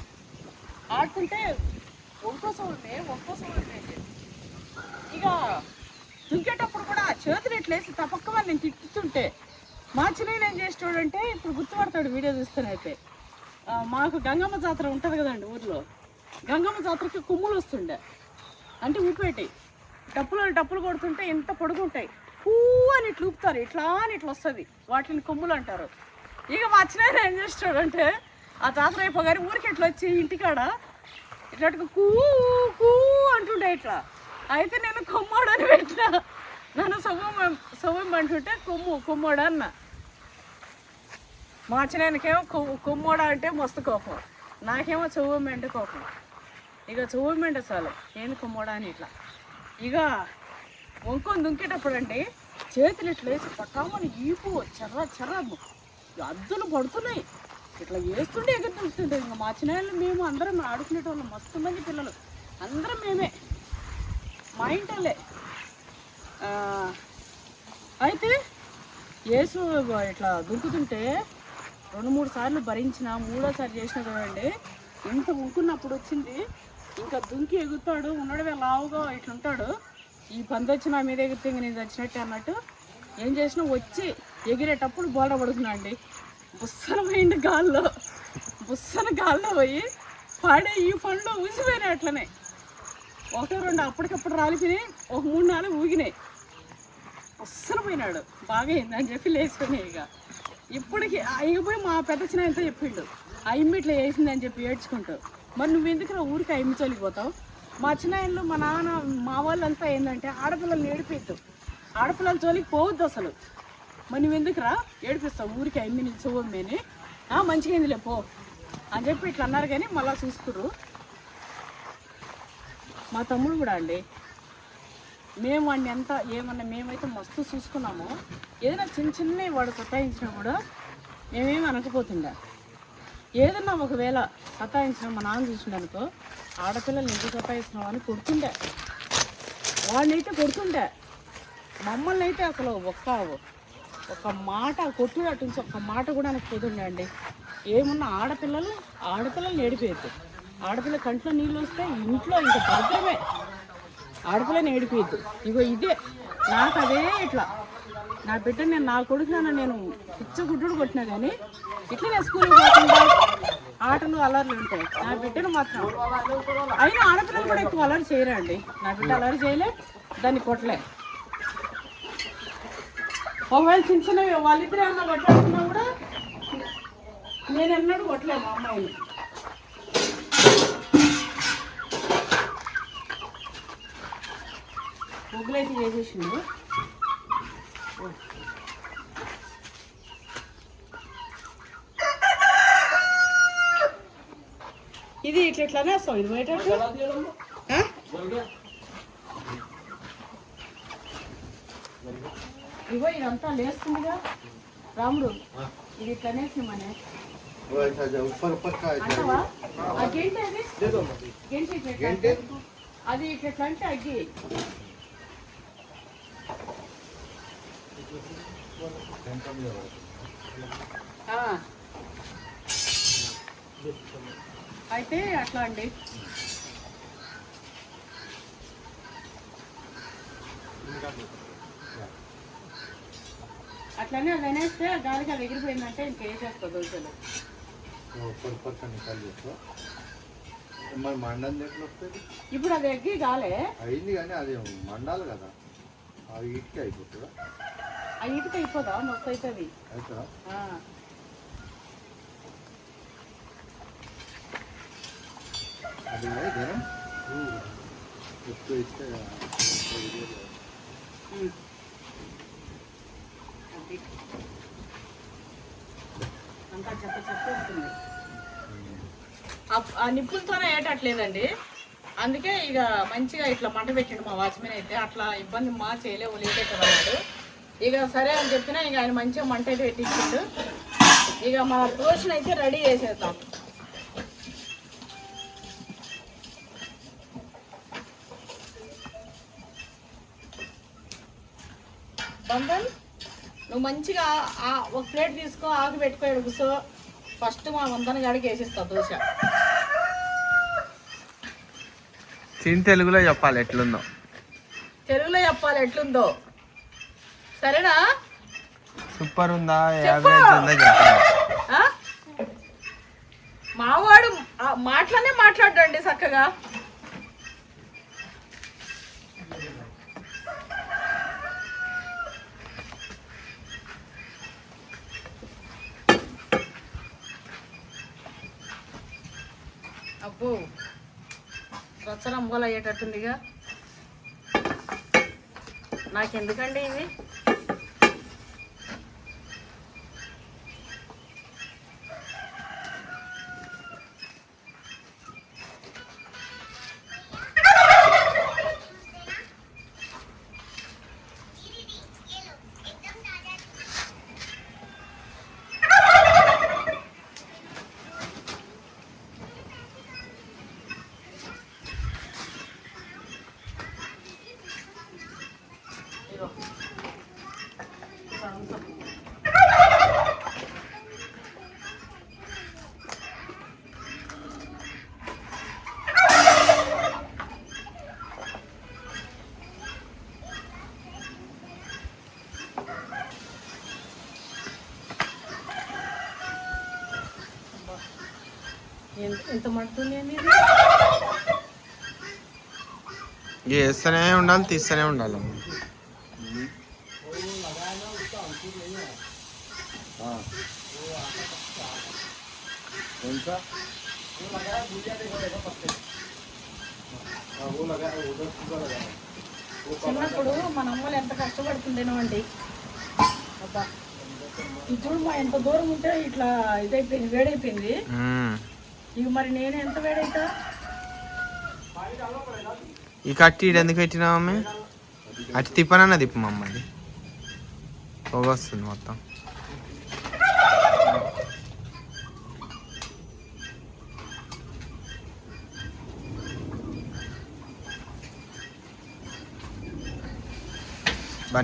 వంకో సోమ్మె ఇక దుంకేటప్పుడు కూడా చేతులు ఇట్లేసి తప్పక నేను తిట్టుతుంటే మా చిన్న ఏం చేసేటోడంటే ఇప్పుడు గుర్తుపడతాడు వీడియో చూస్తానైతే, మాకు గంగమ్మ జాతర ఉంటుంది కదండి ఊర్లో. గంగమ్మ జాతరకి కొమ్ములు వస్తుండే, అంటే ఊపేటి డప్పులు కొడుతుంటే ఎంత పొడుగుంటాయి, పూ అని ఇట్లా ఊపుతారు, ఇట్లా అని ఇట్లా వస్తుంది, వాటిని కొమ్ములు అంటారు. ఇక మా చిన్న ఏం చేస్తాడంటే ఆ జాతర అయిపోగానే ఊరికి ఇట్లా వచ్చి ఇంటికాడ ఇట్లా కూ కూ అంటుండే ఇట్లా. అయితే నేను కొమ్మోడని పెట్టిన, నన్ను సొమ్మ అంటుంటే కొమ్మోడు అన్న. మా చిన్నకేమో కొమ్మోడ అంటే మస్తు కోపం, నాకేమో చెవ్వమ్మ అంటే కోపం. ఇక చెవ్వమ్మ అంటే చాలు నేను కొమ్మోడ అని ఇట్లా. ఇక వంకొని దుంకేటప్పుడు అంటే చేతులు ఇట్లా వేసి పట్టామని ఈపు చెర్ర అద్దులు పడుతున్నాయి, ఇట్లా వేస్తుంటే ఎగురు దుంకుతుంటే. ఇంకా మా చిన్న మేము అందరం ఆడుకునేటోళ్ళం, మస్తు మంది పిల్లలు, అందరం మేమే మా ఇంటోళ్ళే. అయితే యేసు ఇట్లా దుంకుతుంటే 2-3 సార్లు భరించిన, 3వసారి చేసిన కదండి, ఇంత ఉనుకున్నప్పుడు వచ్చింది. ఇంకా దుంకి ఎగురుతాడు, ఉన్నడవే లావుగా ఇట్లుంటాడు. ఈ పంది వచ్చి నా మీద ఎగిరితే ఇంక నేను చచ్చినట్టే అన్నట్టు ఏం చేసినా వచ్చి ఎగిరేటప్పుడు బోడ పడుతున్నా అండి. బుస్సన గాల్లో పోయి పాడే ఈ పండ్లో ఊసిపోయినాయి. అట్లనే 1-2 అప్పటికప్పుడు రాలిపోయినాయి, 3-4 ఊగినాయి. బుస్సన పోయినాడు, బాగా అయింది అని చెప్పి లేచిపోయినాయి. ఇప్పటికి పోయి మా పెద్ద చిన్న ఎంతో చెప్పిండు, ఆ ఇమ్మి ఇట్లా వేసిందని చెప్పి ఏడ్చుకుంటూ. మరి నువ్వు ఎందుకు నా ఊరికి ఆ ఇమ్మి చోలికి పోతావు? మా చిన్న మా నాన్న మా వాళ్ళంతా ఏంటంటే ఆడపిల్లలు ఏడిపిద్దు, ఆడపిల్లల చోలికి పోవద్దు అసలు. మరి నువ్వు ఎందుకురా ఏడిపిస్తావు ఊరికి ఆ ఇమ్మి నుంచి చూవమ్మని, మంచిగా అయిందిలే పో అని చెప్పి ఇట్లా అన్నారు. కానీ మళ్ళీ చూసుకుర్రు. మా తమ్ముడు కూడా అండి, మేము వాడిని ఎంత ఏమన్నా మేమైతే మస్తు చూసుకున్నాము. ఏదైనా చిన్నవి వాడు సతాయించినా కూడా మేమేమి అనకపోతుండే. ఏదన్నా ఒకవేళ సతాయించిన మా నాన్న చూసిండనుకో, ఆడపిల్లలు ఎందుకు సతాయిస్తున్నావు అని కొడుతుండే, వాడిని అయితే కొడుతుండే. మమ్మల్ని అయితే అసలు ఒక్క మాట కొట్టుడు అటు ఒక్క మాట కూడా నాకు పోతుండే అండి. ఏమున్నా ఆడపిల్లలు ఏడిపోయద్దు, ఆడపిల్ల కంట్లో నీళ్ళు వస్తే ఇంట్లో ఇంకా దరిద్రమే, ఆడపిల్లని ఏడిపోయద్దు. ఇగో ఇదే నాకు అదే ఇట్లా నా బిడ్డ నా కొడుకున్నా నేను గుడ్డు కొట్టినా కానీ ఇట్లా నేను స్కూల్కి పోకుండా ఆటలు అల్లర్లు ఉంటాయి. నా బిడ్డను మాత్రం అయినా ఆడపిల్లలు కూడా ఎక్కువ అల్లరి చేయరా అండి. నా బిడ్డ అల్లరి చేయలే, దాన్ని కొట్టలే. ఒకవేళ చిన్నవి వాళ్ళిద్దరే అన్న కొట్లాడుతున్నా కూడా నేను ఎన్నడూ కొట్టలేము మా అమ్మాయిని. ముగ్గులైతే చేసేసిండు. ఇది ఇట్లానే వస్తావు, ఇది బయట ఇగో ఇదంతా లేస్తుందిగా రాముడు, ఇది ఇట్లానే సిమ్మనే అంటావా? ఆ గంట అది గంట అది ఇట్లా అంటే అగ్గి అయితే అట్లా అండి. అట్లనే అది అనేస్తే గాలికి అది ఎగిరిపోయిందంటే ఇంకేసేస్తుంది దోశలు. ఇప్పుడు అది ఎగ్గి గాలే అయింది కానీ అది మండాలి కదా, అది ఇటుక అయిపోతుందా? ఆ ఇటుక అయిపోదా? మస్తు అవుతుంది. అది జనం ఎక్కువ ఇస్తే అంతా చెప్పేస్తుంది. ఆ నిప్పులతోనే ఏటట్లేదండి. అందుకే ఇక మంచిగా ఇట్లా మంట పెట్టిండు మా వాచ్మెన్. అయితే అట్లా ఇబ్బంది మా చేయలేవు లేటే కదన్నాడు. ఇక సరే అని చెప్పినా ఇక ఆయన మంచిగా మంట అయితే పెట్టించిండు. ఇక మన దోశను అయితే రెడీ చేసేద్దాం. బంధన్ నువ్వు మంచిగా ఒక ప్లేట్ తీసుకో, ఆకు పెట్టుకో, కూర్చో. ఫస్ట్ మా వందన గాడికి వేసిస్తా దోశ. తెలుగులో చెప్పాలి ఎట్లుందో, సరేనా? సూపర్ ఉందా, యావరేజ్ ఉందా చెప్పాలి. మాటలనే మాట్లాడండి చక్కగా. అబ్బో రచ్చన అమ్మలు అయ్యేటట్టుందిగా. నాకెందుకండి ఇవి? ఎంత మడుతుంది అండి ఇది? వేస్తూనే ఉండాలి, తీస్తూనే ఉండాలి. చిన్నప్పుడు మన అమ్మలు ఎంత కష్టపడుతుండేనో అండి. అబ్బా ఇది చూడు, మా ఎంత దూరం ఉంటే ఇట్లా ఇదైపోయింది, వేడైపోయింది. ఇవి మరి నేను ఎంత వేడైతా? ఈ కట్టి ఎందుకు పెట్టినావు మమ్మీ? అటు తిప్పనన్నా తిప్పు మమ్మల్ని, పొగ వస్తుంది మొత్తం.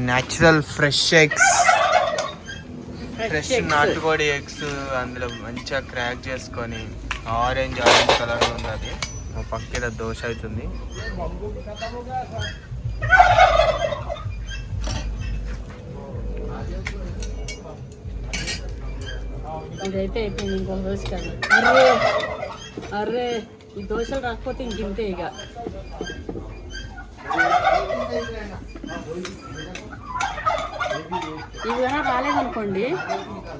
న్యాచురల్ ఫ్రెష్ ఎగ్స్, ఫ్రెష్ నాటుకోడి ఎగ్స్ అందులో మంచిగా క్రాక్ చేసుకొని ఆరెంజ్ కలర్ ఉంది. అది పక్కన దోశ అవుతుంది. ఇదైతే అయిపోయింది, ఇంకొక దోశ కాదు. అర్రే అర్రే ఈ దోశలు రాకపోతే ఇంకింతే ఇక. ఇవి కన్నా రాలేదనుకోండి,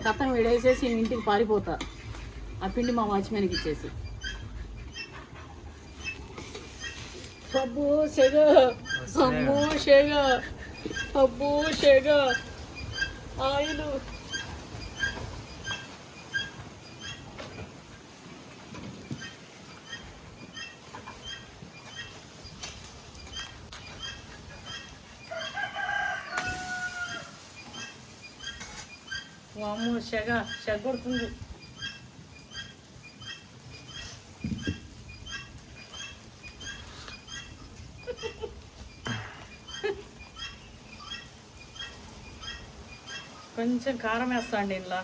కథం విడేసేసి ఇంటికి పారిపోతా. ఆ పిండి మా వాచ్మెన్కి ఇచ్చేసి. అబ్బో సెగ, అమ్మో సెగ, అబ్బో సెగ, ఆయిలు. అమ్మో సెగ సెగ కొడుతుంది. కొంచెం కారం వేస్తా అండి ఇంట్లో.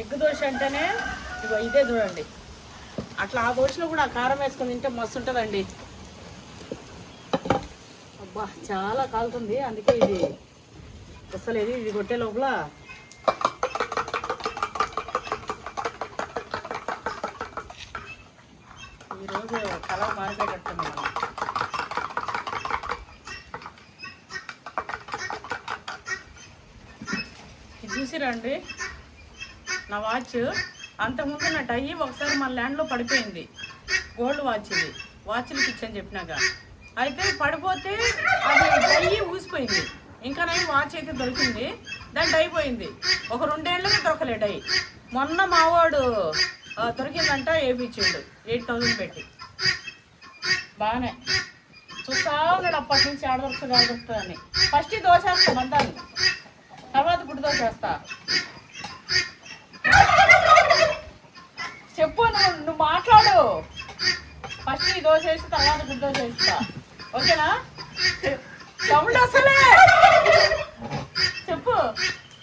ఎగ్ దోశ అంటేనే ఇగో ఇదే చూడండి, అట్లా ఆ దోశలో కూడా కారం వేసుకొని తింటే మస్తు ఉంటుందండి. అబ్బా చాలా కాలుతుంది, అందుకే ఇది వస్తలేదు. ఇది కొట్టే లోపల ఈరోజు కలర్ మారిపోయేటట్టుంది. ఇది చూసిరండి, నా వాచ్ అంతకుముందు నా టై ఒకసారి మన ల్యాండ్లో పడిపోయింది. గోల్డ్ వాచ్, ఇది వాచ్లకి ఇచ్చని చెప్పినాక. అయితే పడిపోతే అది టై ఊసిపోయింది. ఇంకా నేను వాచ్ అయితే దొరికింది, దాని డై పోయింది. ఒక 2 ఏళ్ళకి దొరకలే డై. మొన్న మావాడు దొరికిందంట, వేయించిండు 8000 పెట్టి. బాగానే చూస్తా ఉన్నాడు అప్పటి నుంచి, ఆడ దొరుకుతుంది అని. ఫస్ట్ దోశ వేస్తాం అంటాను, తర్వాత గుడ్డు దోశ వేస్తా. చెప్పు, నువ్వు మాట్లాడు. ఫస్ట్ ఈ దోశ వేసి తర్వాత గుడ్డు దోశ వేస్తా, ఓకేనా? సౌండ్ అసలే చెప్పు.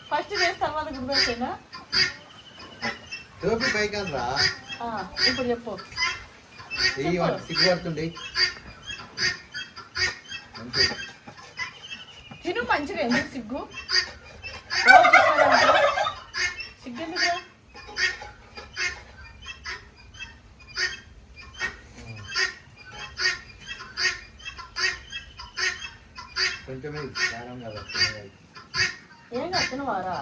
ఫస్ట్ చేసి తర్వాత గుడ్డు దోశనా? ఇప్పుడు చెప్పు. సిగ్గుపడుతుండే తిను మంచిగా. ఎందుకు సిగ్గు? రోజు సిగ్గు ఎందుకు? కొంచెమే కారం కదా ఏం కట్టినవారా?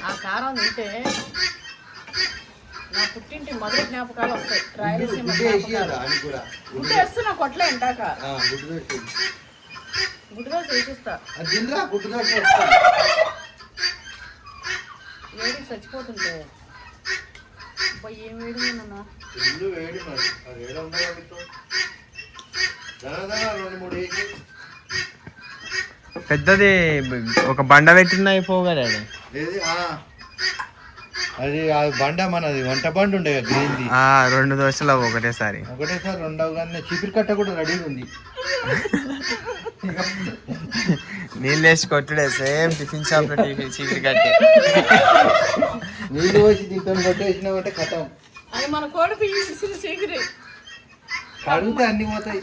ఆ కారం తింటే నా పుట్టింటి మొదటి జ్ఞాపకాలు వస్తాయి. రాయలసీమ జ్ఞాపకాలు. అని కూడా గుడ్డు వేస్తున్నా కొట్లే ఇంటాక గుడ్డు దోశ గుడ్డుగా చేసిస్తా. అది తిందిరా గుడ్డు దోశ వేడికి చచ్చిపోతుంటే అబ్బాయి ఏం వేడి నాన్న. ఇల్లు వేడి మరి అది వేడి ఉండాలి. దాదాపు 2-3 వేసి పెద్దది ఒక బండ పెట్టిన అయిపోగా లేదు అది బండ మనది వంట బండి ఉండే గ్రీన్ది. 2 దోశలు ఒకటేసారి రెండవ కానీ చీపిరి కట్ట కూడా రెడీ ఉంది. నీళ్ళు వేసి కొట్టుడే సేమ్ టిఫిన్ షాప్ లో చీపిరి కట్టే. నీళ్ళు వచ్చి దీంతో కొట్టేసినామంటే కథం. అది మన కోడి పియ్యి చీకటి కడిగితే అన్ని పోతాయి.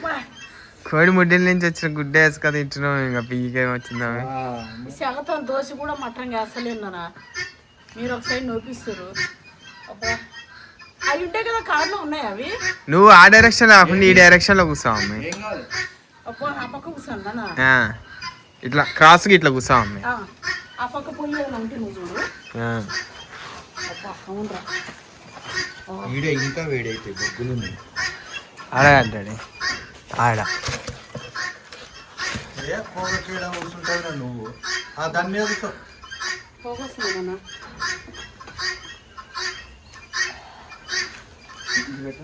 కోడి ముడ్డిల నుంచి వచ్చిన గుడ్డ వేసుక తింటున్నాం. ఇంకా పియ్యకేం వచ్చిందా? సెగతో దోశ కూడా మటన్ వేస్తలేనా? మీరు ఒక సైడ్ నొప్పిస్తారు. అబ్బా అవి ఉంటాయి కదా కార్లో ఉన్నాయి అవి. నువ్వు ఆ డైరెక్షన్ కాకుండా ఈ డైరెక్షన్ లో కూర్చోవు అమ్మాయి. ఏం కాదు అబ్బా ఆ పక్క కూర్చోండి ఇట్లా క్రాస్ కి ఇట్లా కూర్చోవు అమ్మాయి. ఆ పక్క పోయి అంటే నువ్వు చూడు. అబ్బా అవునరా వీడే ఇంకా వేడైతే బొగ్గులు ఉన్నాయి. అడగడ్డాడి ఆడ పోగొట్టేయడం కూర్చుంటావు నువ్వు దాని మీద కూర్చో. పోగొస్తున్నానా? లేదు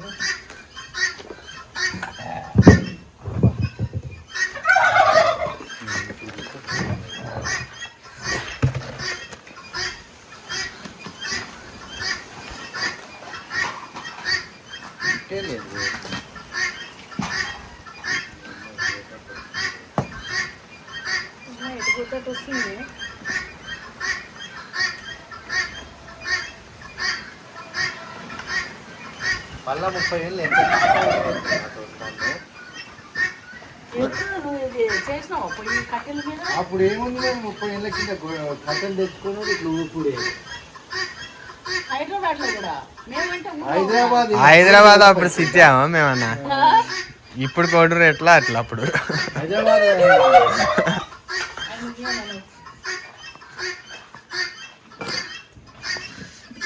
ఎటు కొట్టట్టు వస్తుంది. మళ్ళా 30 ఏళ్ళు ఎంత నువ్వు ఇది చేసినావా పొయ్యి కట్టెల మీద? అప్పుడు ఏముంది 30 ఏళ్ళ కింద కట్టెలు తెచ్చుకుని ఇట్లా ఊపుడే. హైదరాబాద్ లో కూడా మేమంటే హైదరాబాద్ అప్పుడు సిటీ మేమన్నా. ఇప్పుడు కోడూరు ఎట్లా అట్లా అప్పుడు హైదరాబాద్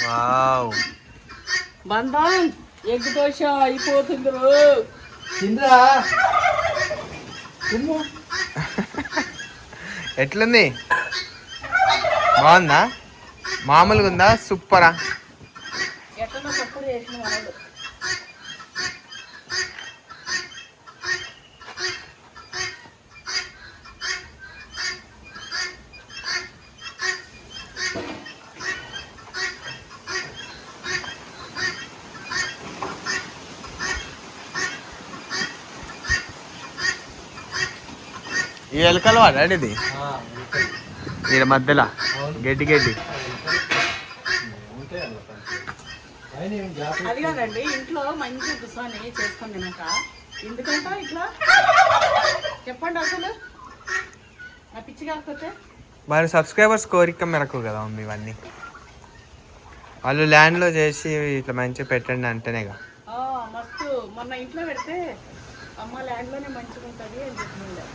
వావ్. బంధం ఎగ్ దోశ అయిపోతుంది. తింద్రా ఎట్లుంది? బాగుందా? మామూలుగా ఉందా? సూపరా? ఎట్లా తప్పుడు చేసిన వాళ్ళు ఈ ఎలకలు వాడాడు ఇది వీళ్ళ మధ్యలో గడ్డి గడ్డి. అది కాదండి ఇంట్లో మంచి కూర్చొని చేసుకొని తినక ఎందుకంటే ఇట్లా చెప్పండి అసలు నా పిచ్చి కాకపోతే. మరి సబ్స్క్రైబర్స్ కోరిక మేరకు కదా ఉంది ఇవన్నీ. వాళ్ళు ల్యాండ్లో చేసి ఇట్లా మంచిగా పెట్టండి అంటేనేగా. మస్తు మొన్న ఇంట్లో పెడితే అమ్మ ల్యాండ్లోనే మంచిగా ఉంటుంది అని చెప్పిండే.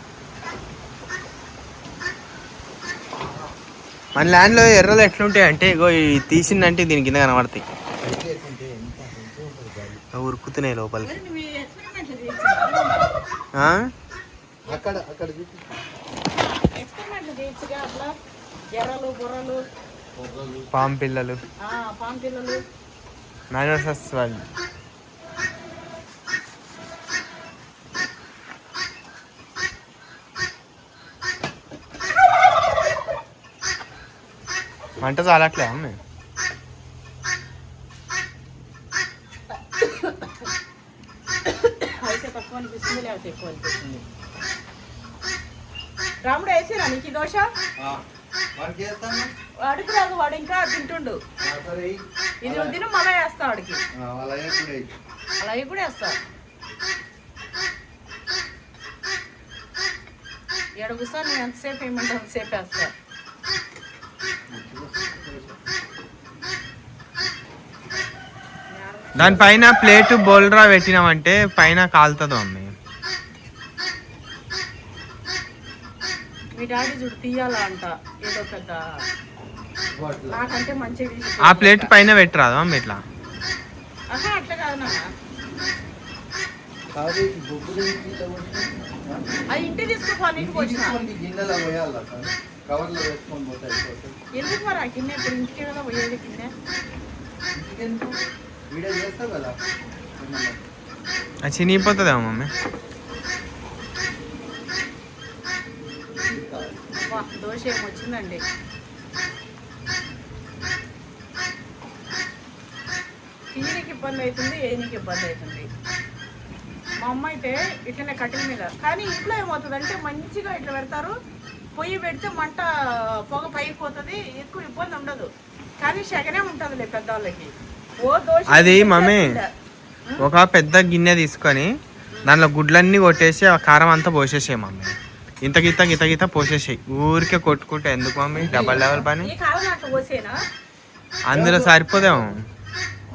మన ల్యాండ్లో ఎర్రలు ఎట్లుంటాయి అంటే ఇగో తీసిందంటే దీని కింద కనబడతాయి. ఉరుకుతున్నాయి లోపలికి. పాము పిల్లలు మైనోసస్ వాళ్ళు మంట చాలట్లే అమ్మ. అయితే తక్కువ అనిపిస్తుంది లేకపోతే ఎక్కువ అనిపిస్తుంది. రాముడు వేసిరా నీకు దోశ? చేస్తాను వాడికి రాదు, వాడు ఇంకా తింటుండు. సరే ఇది నువ్వు తిను, మళ్ళీ వేస్తా వాడికి. అలాగే కూడా అలాగే కూడా వేస్తా. ఎడుగుసా నేను ఎంతసేపు ఏమంటే అంతసేపు వేస్తా. దానిపైన ప్లేట్ బోల్డ్రా పెట్టినామంటే పైన కాలుతుంది మమ్మీ. మీ డాడీ చూడు తీయాలా అంట ఏదో పెద్ద, నాకంటే మంచిగా. ఆ ప్లేట్ పైన పెట్టరాదు మమ్మీ ఇట్లా. ఆహా అట్లా కాదు నాన్న, కాదు బొగ్గులు అది ఇంటి తీసుకుపోయి వచ్చిన. గిన్నెలో పోయాలి కవర్లో వేసుకొని పోతాయి. ఎందుకు మరి ఆ గిన్నె ఇప్పుడు ఇంటికి కదా పోయేది గిన్నె. వీడియో చేస్తావు కదా అది చినిగిపోతుందేమో మమ్మీ. దోశ ఏమొచ్చిందండి. తీయనికి ఇబ్బంది అవుతుంది, ఏనికి ఇబ్బంది అవుతుంది. మా అమ్మ అయితే ఇట్లనే కట్టెల మీద, కానీ ఇంట్లో ఏమవుతుందంటే మంచిగా ఇట్లా పెడతారు, పొయ్యి పెడితే మంట పొగ పైకి పోతుంది, ఎక్కువ ఇబ్బంది ఉండదు. కానీ సెగనే ఉంటుందిలే పెద్దవాళ్ళకి. ఓ దోశ అది మమ్మీ ఒక పెద్ద గిన్నె తీసుకొని దానిలో గుడ్లన్నీ కొట్టేసి ఆ కారం అంతా పోసేసాయి మమ్మీ. ఇంత గీత గీత గీత పోసేసాయి. ఊరికే కొట్టుకుంటే ఎందుకు మమ్మీ డబల్ లెవెల్ పని. ఈ కాలం అట్లా పోసేనా అందులో సరిపోదేమో.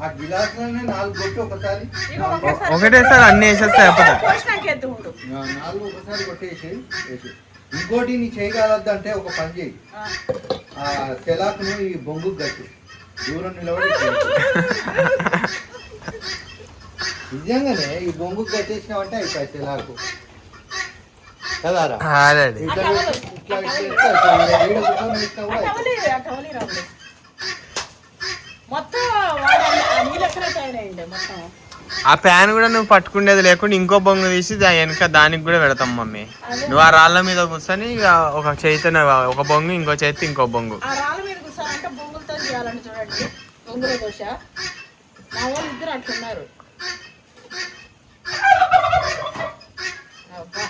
ఆ గిలాసులోనే 4 కొట్టి ఒకసారి ఒకటేసారి అన్ని వేసేస్తే అయిపోతుంది. పోసినాక ఎద్దు ఉండు. 4 ఒకసారి కొట్టేసి ఇంకోటి నీ చేయగలద్దంటే ఒక పని చేయి, ఆ సెలాక్ను ఈ బొంగు గట్టు దూరం నిలబడి నిజంగానే ఈ బొంగు కట్టేసినావంటే అయిపోయి సెలాకు కదారా. ఇట్లా ఇట్లా వీడియో ఇస్తా కూడా మొత్తం వాడు నీళ్ళు ఎక్కడ తయారైంది మొత్తం. ఆ ప్యాన్ కూడా నువ్వు పట్టుకునేది లేకుండా ఇంకో బొంగు తీసి వెనక దానికి కూడా పెడతాం మమ్మీ. నువ్వు ఆ రాళ్ళ మీద కూర్చొని ఒక చేతితో ఒక బొంగు, ఇంకో చేతి ఇంకో బొంగు. ఆ రాళ్ళ మీద కూర్చోాలంటే బొంగులతో చేయాలంటే చూడండి, బొంగుల దోశ. మా వాళ్ళు ఇద్దరు అట్లున్నారు. అబ్బా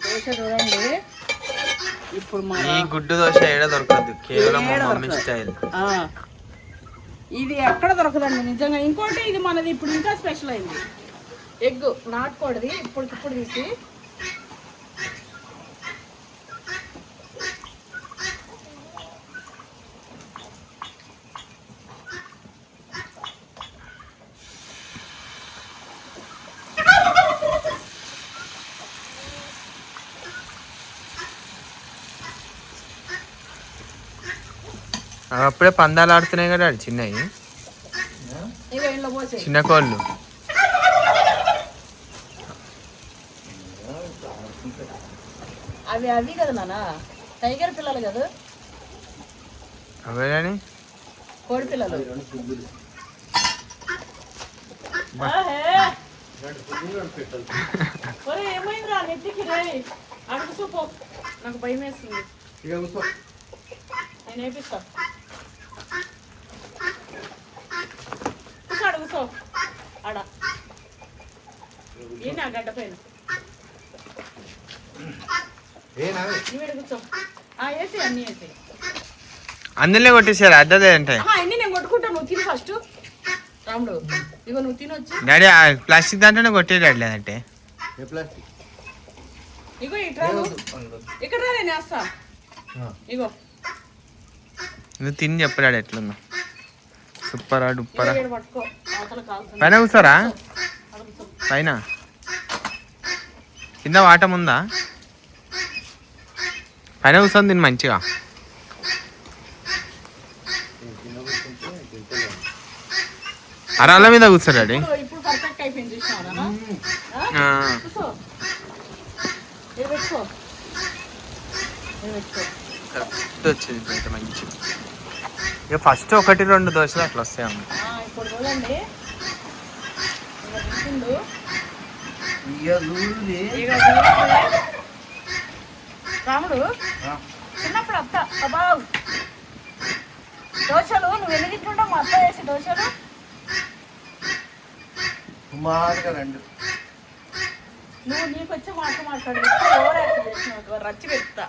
దోశ చూడండి. ఇప్పుడు ఈ గుడ్డు దోశ ఏడ దొరకదు, కేవలం మా మమ్మీ స్టైల్. ఇది ఎక్కడ దొరకదండి నిజంగా. ఇంకోటి ఇది మనది ఇప్పుడు ఇంకా స్పెషల్ అయింది, ఎగ్ నాటుకోడిది. ఇప్పుడు తీసి అప్పుడే పందాలు ఆడుతున్నాయి కదా చిన్నవి, ఇక ఇంట్లో పోసే. చిన్న కోళ్ళు. అవి కదా నాన్న, టైగర్ పిల్లలు కదా అవే కానీ కోడి పిల్లలు. ఏమైందిరా నెత్తికి రే అడుగుసోపో, నాకు భయం వేస్తుంది. నేను వేపిస్తా, అడుగుసో ఆడ ఏ నా గడ్డ పైన కూర్చో. వేసి అన్ని వేసి అందులో కొట్టేసారు. అద్దదే అంటే అన్ని నేను కొట్టుకుంటా, నువ్వు తిని ఫస్ట్. రాముడు ఇగో నువ్వు తినొచ్చు. డాడీ ప్లాస్టిక్ దాంట్లోనే కొట్టేయాడు లేదంటే. ఇగో ఇట్రా, ఇక్కడ రా నేను వేస్తా. ఇగో నువ్వు తిని చెప్పాడు ఎట్లుందో. సూపరా డూపరా. పట్టుకో, అవతల కాల్సిన పైన కూర్చోరా, పైన కింద వాటం ఉందా? పైన కూర్చొని తిని మంచిగా. అరాల మీద కూర్చోడాడి. ఇప్పుడు పర్ఫెక్ట్ అయిపోయింది చూసినావా? కరెక్ట్ వచ్చింది ఇంత మంచి. ఇక ఫస్ట్ 1-2 దోశలు అట్లా వస్తాయి. ఇప్పుడు చూడండి రాముడు చిన్నప్పుడు అత్త అబావ్ దోశలు నువ్వు ఎన్ని తింటుంటావు మా అత్త వేసి దోశలు. సుమారుగా 2 నువ్వు నీకు వచ్చి మాట్లాడు ఎవరు చేసినావు రచ్చి పెడతా.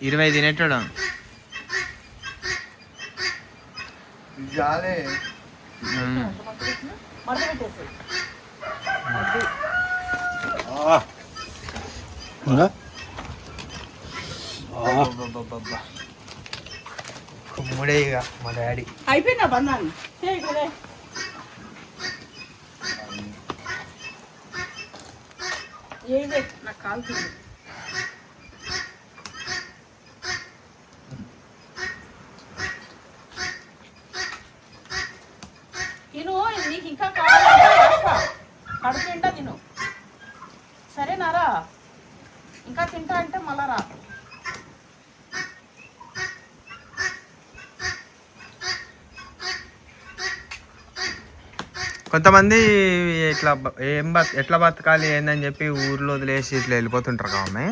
20 తినేటోడు జాలే మడత పెట్టేసి కుమ్ముడే ఇక మా డాడీ. అయిపోయిందా బంధాన్ని చేయకూడే ఏదే నాకు కాలుతుంది. తిను, నీకు ఇంకా కావాలంటే వేస్తా. కడుపు తింటా తిను, సరేనారా? ఇంకా తింటా అంటే మళ్ళా రా. కొంతమంది ఇట్లా ఎట్లా బతకాలి ఏందని చెప్పి ఊర్లో వదిలేసి ఇట్లా వెళ్ళిపోతుంటారు కావమే.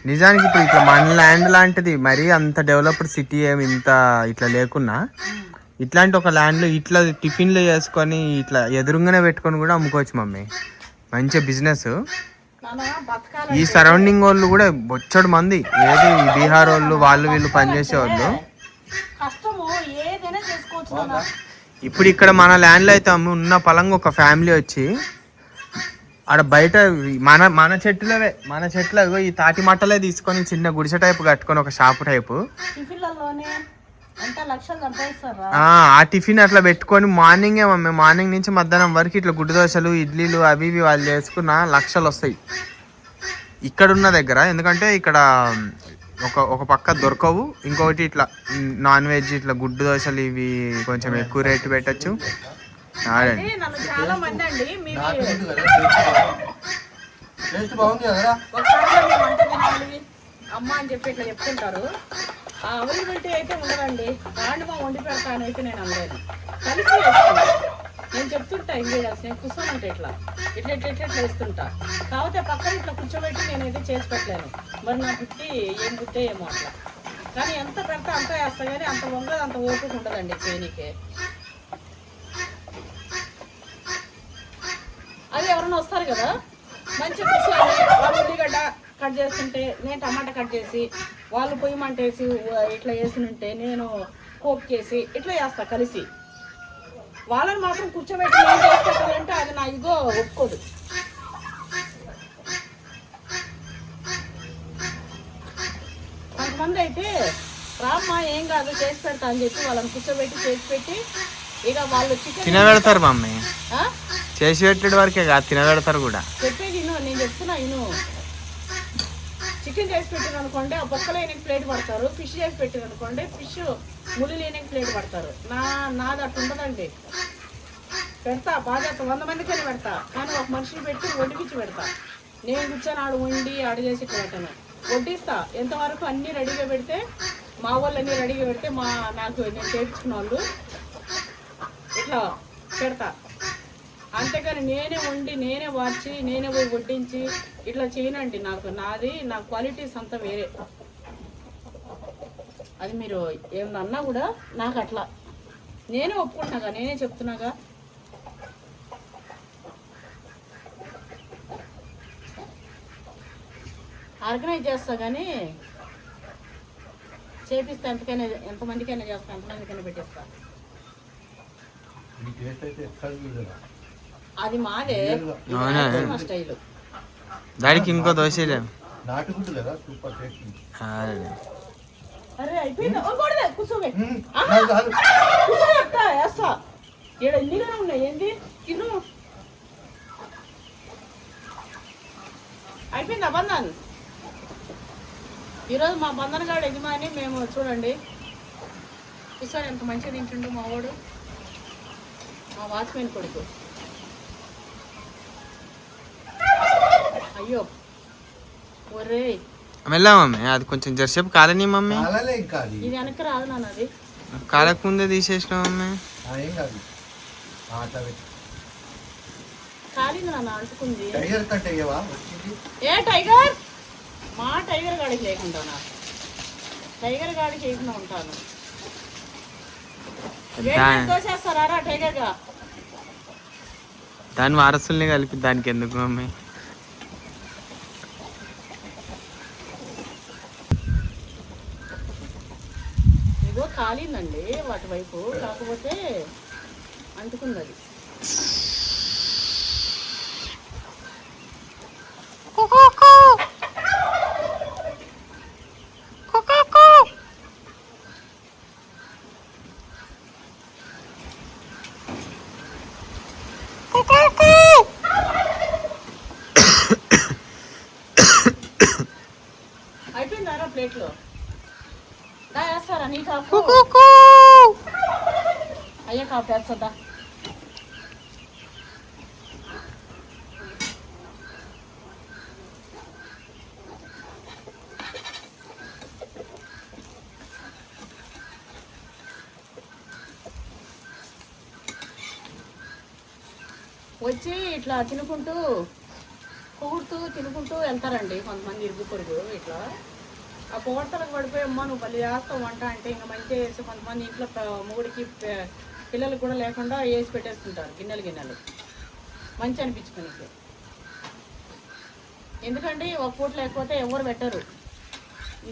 నిజానికి ఇప్పుడు ఇట్లా మన ల్యాండ్ లాంటిది మరీ అంత డెవలప్డ్ సిటీ ఏమి ఇంత ఇట్లా లేకున్నా ఇట్లాంటి ఒక ల్యాండ్లో ఇట్లా టిఫిన్లు చేసుకొని ఇట్లా ఎదురుగానే పెట్టుకొని కూడా అమ్ముకోవచ్చు మమ్మీ. మంచి బిజినెస్. ఈ సరౌండింగ్ వాళ్ళు కూడా బొచ్చడు మంది, ఏది బీహార్ వాళ్ళు వాళ్ళు వీళ్ళు పనిచేసే వాళ్ళు. ఇప్పుడు ఇక్కడ మన ల్యాండ్లో అయితే ఉన్న పొలంగా ఒక ఫ్యామిలీ వచ్చి ఆడ బయట మన చెట్లవే ఈ తాటి మట్టలే తీసుకొని చిన్న గుడిసె టైపు కట్టుకొని ఒక షాపు టైపు ఆ టిఫిన్ అట్లా పెట్టుకొని మార్నింగ్ నుంచి మధ్యాహ్నం వరకు ఇట్లా గుడ్డు దోశలు ఇడ్లీలు అవి ఇవి వాళ్ళు చేసుకున్న లక్షలు వస్తాయి ఇక్కడ ఉన్న దగ్గర. ఎందుకంటే ఇక్కడ ఒక పక్క దొరకవు, ఇంకొకటి ఇట్లా నాన్ వెజ్ ఇట్లా గుడ్డు దోశలు ఇవి కొంచెం ఎక్కువ రేటు పెట్టచ్చు. చాలా మంది అండి అమ్మ అని చెప్పి ఇట్లా చెప్తుంటారు. అవైలబిలిటీ అయితే ఉండదండి. రాండి వండి పెడతా అని అయితే నేను అనలేదు. కలిసి నేను చెప్తుంటా ఇంగ్రీడియంట్స్, నేను కూర్చోనంటే ఇట్లా ఇట్లా ఇట్లా ఇట్లా ఇట్లా ఇస్తుంటా. కాకపోతే పక్కన ఇట్లా కూర్చోబెట్టి నేనైతే చేసి పెట్టలేను. మరి నా బుద్ధి ఏం బుద్ధి ఏమో అట్లా. కానీ ఎంత పెడతా అంత వేస్తా, కానీ అంత వంగదు, అంత ఓపిక ఉండదండి చేయనీకే. అది ఎవరైనా వస్తారు కదా మంచి కూర్చొని వాళ్ళు ఉల్లిగడ్డ కట్ చేస్తుంటే నేను టమాటా కట్ చేసి, వాళ్ళు పొయ్యి మంట వేసి ఇట్లా వేసినుంటే నేను పోపు చేసి ఇట్లా చేస్తా కలిసి. వాళ్ళని మాత్రం కూర్చోబెట్టి ఏం చేసి పెట్టాలంటే అది నా ఇగో ఒప్పుకోదు. కొంతమంది అయితే రామ్మా ఏం కాదు చేసి పెడతా అని చెప్పి వాళ్ళని కూర్చోబెట్టి చేసి పెట్టి ఇక వాళ్ళు చికెన్ తినబెడతారు మమ్మీ. చేసి పెట్టే వరకే కాదు, తినబెడతారు కూడా. చెప్పేది నేను చెప్తున్నా ఇను. చికెన్ చేసి పెట్టిన అనుకోండి ఆ బొక్కలు వేయడానికి ప్లేట్ పడతారు. ఫిష్ చేసి పెట్టిన అనుకోండి ఫిష్ ముళ్ళు లేనికి ప్లేట్ పడతారు. నాది అట్లా ఉండదండి. పెడతా బాధ్యత 100 మందికైనా పెడతా, కానీ ఒక మనిషిని పెట్టి వడ్డిపించి పెడతా. నేను కూర్చొని ఆడు వండి ఆడు చేసి ఇట్లా పెట్టాను, వడ్డిస్తా. ఎంతవరకు అన్నీ రెడీగా పెడితే మా వాళ్ళు అన్నీ రెడీగా పెడితే నాకు నేను చేయించుకున్న వాళ్ళు ఇట్లా పెడతా. అంతేకాని నేనే వండి నేనే వార్చి నేనే పోయి వడ్డించి ఇట్లా చేయనండి. నా క్వాలిటీస్ అంతా వేరే. అది మీరు ఏమన్నా కూడా నాకు అట్లా నేనే ఒప్పుకుంటున్నాగా, నేనే చెప్తున్నాగా. ఆర్గనైజ్ చేస్తా కానీ చేపిస్తా. ఎంతమందికైనా చేస్తా, ఎంతమందికైనా పెట్టిస్తా. అది మాదే మా స్టైల్. దానికి ఇంకో దోశ అరే అయిపోయిందా? కూర్చోవే వేస్తా. ఇక్కడ ఎన్నిగానే ఉన్నాయి ఏంది తిను. అయిపోయిందా బంధన్? ఈరోజు మా బంధన్ గారు యజమాని మేము చూడండి. చూసారు ఎంత మంచిగా తింటుండు మా వాడు, మా వాచ్మెన్ కొడుకు. అయ్యో ఒరే మెల్ల మమ్మీ, అది కొంచెం జరసేపు కాలని మమ్మీ. ఇది వెనక్కి రాదు నాన్న, అది కాలకు ముందే తీసేసిన మమ్మీ. కాలింది నాన్న, అంటుకుంది. ఏ టైగర్? మా టైగర్ గాడికి లేకుండా టైగర్ గాడికి వేయకుండా ఉంటాను. తోసేస్తారా టైగర్ గా? దాని వారసుల్ని కలిపి దానికి ఎందుకు మమ్మీ? ఇదిగో కాలిందండి వాటి వైపు, కాకపోతే అంటుకుంది అది. అయిపోయిందారా ప్లేట్లో వేస్తారా నీ కాఫ్? అయ్యా కాఫ్ వేస్తుందా? వచ్చి ఇట్లా తినుకుంటూ తినుకుంటూ వెళ్తారండి కొంతమంది ఇరుగు పొరుగు. ఇట్లా ఆ పొగడతలకు పడిపోయి అమ్మ నువ్వు మళ్ళీ చేస్తావు వంట అంటే ఇంకా మంచిగా వేసి, కొంతమంది ఇంట్లో మూడికి పిల్లలకు కూడా లేకుండా వేసి పెట్టేస్తుంటారు గిన్నెలు మంచి అనిపించుకుని. ఎందుకంటే ఒక పూట లేకపోతే ఎవరు పెట్టరు.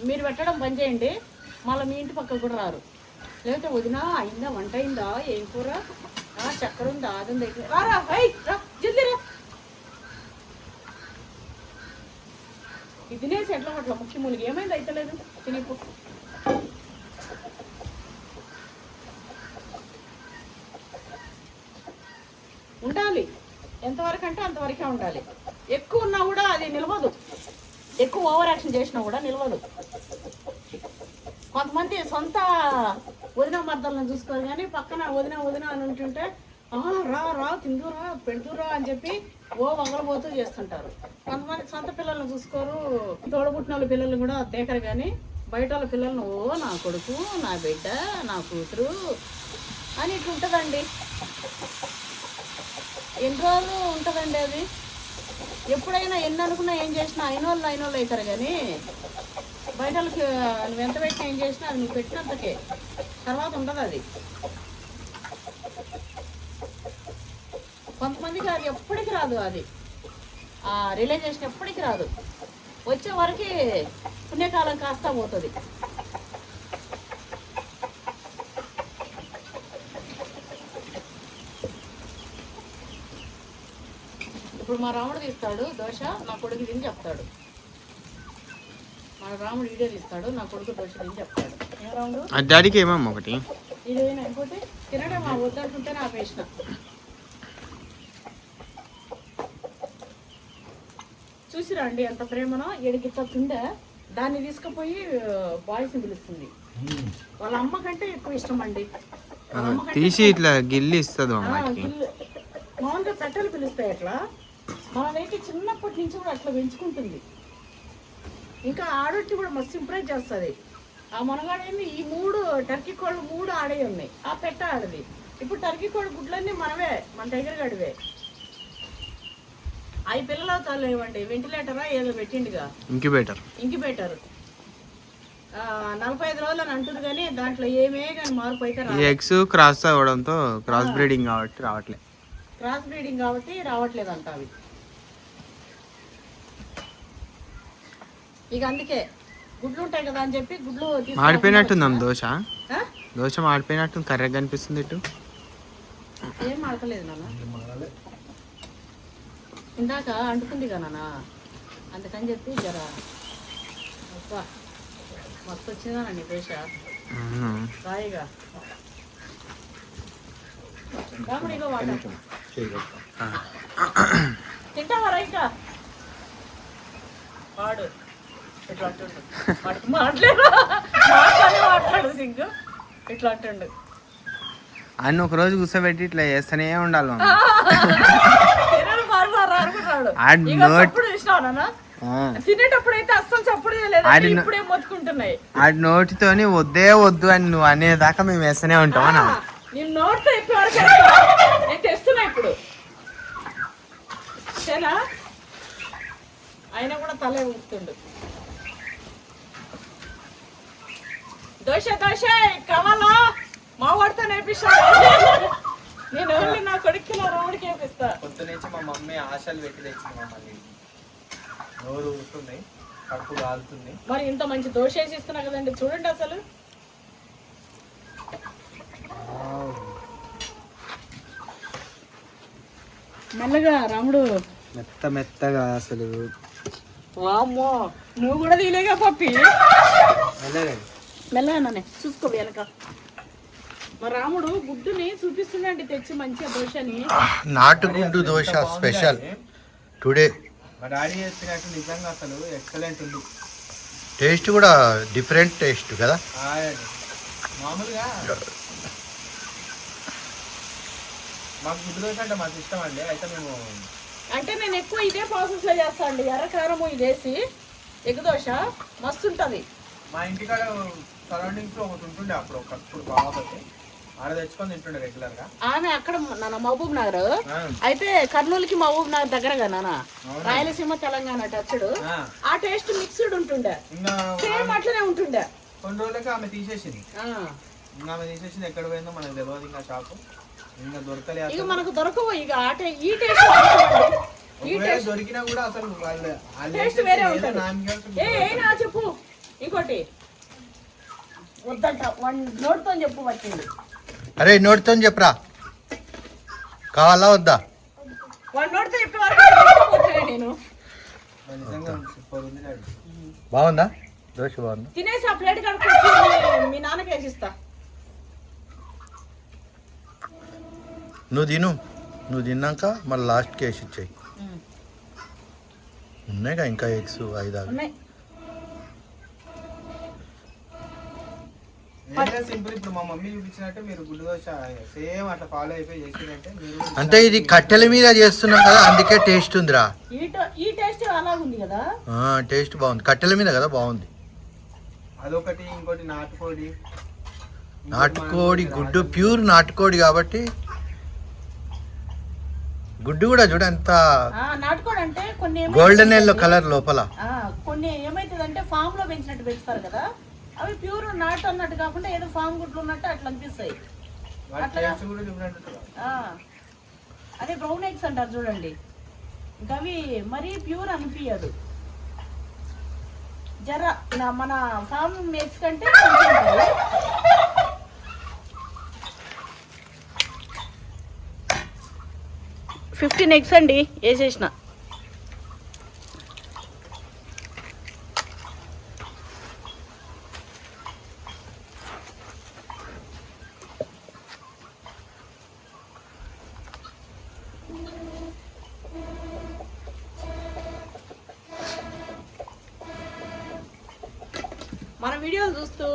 మీరు పెట్టడం పని చేయండి, మళ్ళీ మీ ఇంటి పక్కకు కూడా రారు. లేకపోతే వదినా అయిందా, వంట అయిందా, ఏం కూర, చక్కెర ఉందా, అది ఉందా, రా జల్దీ రా. ఇది తినేసి ఎట్లా అట్లా ముఖ్య మూలికి ఏమైంది అయితలేదు తినేపు. ఉండాలి ఎంతవరకు అంటే అంతవరకే ఉండాలి. ఎక్కువ ఉన్నా కూడా అది నిలవదు, ఎక్కువ ఓవర్ యాక్షన్ చేసినా కూడా నిలవదు. కొంతమంది సొంత వదిన మద్దలను చూసుకోరు కానీ పక్కన వదిన అని ఉంటుంటే రా తిందురా పెడుతురా అని చెప్పి వంగలబోతూ చేస్తుంటారు. కొంతమంది సొంత పిల్లలను చూసుకోరు, తోడబుట్టిన వాళ్ళ పిల్లలు కూడా తేకరు కానీ బయట వాళ్ళ పిల్లలను నా కొడుకు, నా బిడ్డ, నా కూతురు అని ఇట్లా ఉంటుందండి. ఎన్ని రోజులు ఉంటుందండి అది. ఎప్పుడైనా ఎన్ని అనుకున్నా ఏం చేసినా అయినోళ్ళు అవుతారు కానీ బయట వాళ్ళకి నువ్వు ఎంత పెట్టినా ఏం చేసినా అది నువ్వు పెట్టినంతకే, తర్వాత ఉండదు అది. కొంతమందికి అది ఎప్పటికి రాదు, అది ఆ రియలైజేషన్ ఎప్పటికి రాదు. వచ్చే వరకు పుణ్యకాలం కాస్తా పోతుంది. ఇప్పుడు మా రాముడు తీస్తాడు దోశ, నా కొడుకు తిని చెప్తాడు. మన రాముడు వీడియో తీస్తాడు, నా కొడుకు దోశ తిని చెప్తాడు. ఏం రాముడు డాడీకి ఏమమ్మా ఒకటి ఇదేనా అయిపోతే తినడం మా వద్దంటుంటే నా పేసిన. చూసిరా అండి ఎంత ప్రేమనో. ఎడిగిట్లా తిండే దాన్ని తీసుకుపోయి బాయ్స్ని పిలుస్తుంది. వాళ్ళ అమ్మ కంటే ఎక్కువ ఇష్టం అండి. తీసి ఇట్లా గిల్లి ఇస్తుంది. మామూలుగా పెట్టలు పిలుస్తాయి అట్లా. మనమైతే చిన్నప్పటి నుంచి కూడా అట్లా పెంచుకుంటుంది. ఇంకా ఆడొచ్చి కూడా మస్తు ఇంప్రెస్ చేస్తుంది. ఆ మనగాడేమి ఈ 3 టర్కీ కోళ్ళు 3 ఆడే ఉన్నాయి, ఆ పెట్ట ఆడది. ఇప్పుడు టర్కీ కోడి గుడ్లన్నీ మనవే, మన దగ్గర గడివే. అవి పిల్లలు అవుతారు లేవండి. వెంటిలేటరా ఏదో పెట్టిండుగా, ఇంక్యుబేటర్ 45 రోజులు అని అంటుంది కానీ దాంట్లో ఏమే కానీ మార్పు అయితే రాదు. ఎగ్స్ క్రాస్ అవ్వడంతో క్రాస్ బ్రీడింగ్ కాబట్టి రావట్లేదంట అవి. ఇక అందుకే గుడ్లు ఉంటాయి కదా అని చెప్పి గుడ్లు మాడిపోయినట్టుందాం దోశ మాడిపోయినట్టు కర్రెగా కనిపిస్తుంది. ఇటు ఏం ఆడతలేదు నాన్న, ఇందాక అంటుకుంది కదా నాన్న, అందుకని చెప్పి జర మస్తు వచ్చిందానండి దోశ రాయిగా. రాముడిగా వాటర్ తింటావా రైకా? వాడు ఇట్లా అంటుండు, వాడికి మాట్లాడు సింగు ఇట్లా అంటుండు. అన్న ఒక రోజు కూర్చోబెట్టి ఇట్లా చేస్తూనే ఉండాలి. తినేటప్పుడు అయితే అస్సలు చప్పుడు ఇప్పుడే మొత్తుకుంటున్నాయి. ఆడి నోటితోని వద్దే వద్దు అని నువ్వు అనేదాకా మేము వేస్తూనే ఉంటాం. నేను నోటితో ఇప్పుడు వరకు నేను తెస్తున్నా ఇప్పుడు సరేనా. అయినా కూడా తలే ఊపుతుండు. దోశ కావాలా మా వాడితో నేర్పిస్తాను. నేను ఓన్లీ నా కొడుకు నా రాముడికి నేర్పిస్తా. పొద్దునుంచి మా మమ్మీ ఆశలు పెట్టి తెచ్చింది. మమ్మల్ని నోరు ఊరుతుంది, కడుపు కాలుతుంది. మరి ఇంత మంచి దోశ వేసి ఇస్తున్నా కదండి, చూడండి అసలు మెల్లగా రాముడు. మెత్తగా అసలు. వామ్మో నువ్వు కూడా తీలేగా పప్పి. మెల్లగానే చూసుకో వెనక. మా రాముడు గుడ్డుని చూపిస్తుండండి తెచ్చి మంచిగా దోశని. నాటుగుడ్డు దోశ స్పెషల్ టుడే. మా డాడీ చేసినట్టు నిజంగా అసలు ఎక్సలెంట్ ఉంది. టేస్ట్ కూడా డిఫరెంట్ టేస్ట్ కదా. మామూలుగా మాకు గుడ్డు దోశ అంటే మాకు ఇష్టం అండి. అయితే మేము అంటే నేను ఎక్కువ ఇదే ప్రాసెస్లో చేస్తాను అండి. ఎర్రకారము ఇదేసి ఎగ్ దోశ మస్తు ఉంటుంది. మా ఇంటికాడ సరౌండింగ్స్లో ఒకటి ఉంటుండే ఒకప్పుడు బాగుంటుంది. ఆడ తెచ్చుకొని తింటుండే రెగ్యులర్గా. ఆమె అక్కడ నాన్న మహబూబ్ నగర్. అయితే కర్నూలుకి మహబూబ్ నగర్ దగ్గరగా నాన్న. రాయలసీమ తెలంగాణ టచ్డ్. ఆ టేస్ట్ మిక్స్డ్ ఉంటుండే. సేమ్ అట్లనే ఉంటుండే. కొన్ని రోజులకి ఆమె తీసేసింది. ఆమె తీసేసింది ఎక్కడ పోయిందో మనకు తెలియదు. ఇంకా షాపు ఇంకా దొరకలేదు. ఇక మనకు దొరకవు ఇక ఈ టేస్ట్. దొరికినా కూడా అసలు టేస్ట్ వేరే ఉంటుంది. ఏనా చెప్పు ఇంకోటి వద్దంట నోటితో చెప్పు పట్టింది. అరే నోటితో చెప్పరా, కావాలా వద్దా? వాడు నోటితో చెప్పే వరకు నేను నిజంగా సూపర్ ఉంది. బాగుందా దోశ? బాగుందా? తినేసి ఆ ప్లేట్ కడుక్కొచ్చి మీ నాన్నకి వేసిస్తా. నువ్వు తిన్నాక మళ్ళీ లాస్ట్కి వేసి ఇచ్చాయి. ఉన్నాయిగా ఇంకా ఎగ్స్ 5-6 ఉన్నాయి. సింపుల్. ఇప్పుడు మా మమ్మీ చూపించినట్టు మీరు గుడ్డు దోశ సేమ్ అట్లా ఫాలో అయిపోయి చేసినట్టే మీరు. అంటే ఇది కట్టెల మీద చేస్తున్నాం కదా, అందుకే టేస్ట్ ఉందిరా. ఈ టేస్ట్ అలా ఉంది కదా. టేస్ట్ బాగుంది, కట్టెల మీద కదా, బాగుంది. అదొకటి. ఇంకోటి నాటుకోడి గుడ్డు, ప్యూర్ నాటుకోడి కాబట్టి గుడ్డు కూడా చూడ ఎంత నాటుకోడి అంటే కొన్ని గోల్డెన్ ఎల్లో కలర్ లోపల. కొన్ని ఏమైతుందంటే ఫామ్ లో పెంచినట్టు పెంచుతారు కదా, అవి ప్యూర్ నాటు అన్నట్టు కాకుండా ఏదో ఫామ్ గుడ్లు ఉన్నట్టు అట్లా అనిపిస్తాయి. అదే బ్రౌన్ ఎగ్స్ అంటారు చూడండి, అవి మరీ ప్యూర్ అనిపించదు. జర మన ఫామ్ ఎగ్స్ కంటే 15 ఎగ్స్ అండి వేసేసిన. మన వీడియోలు చూస్తూ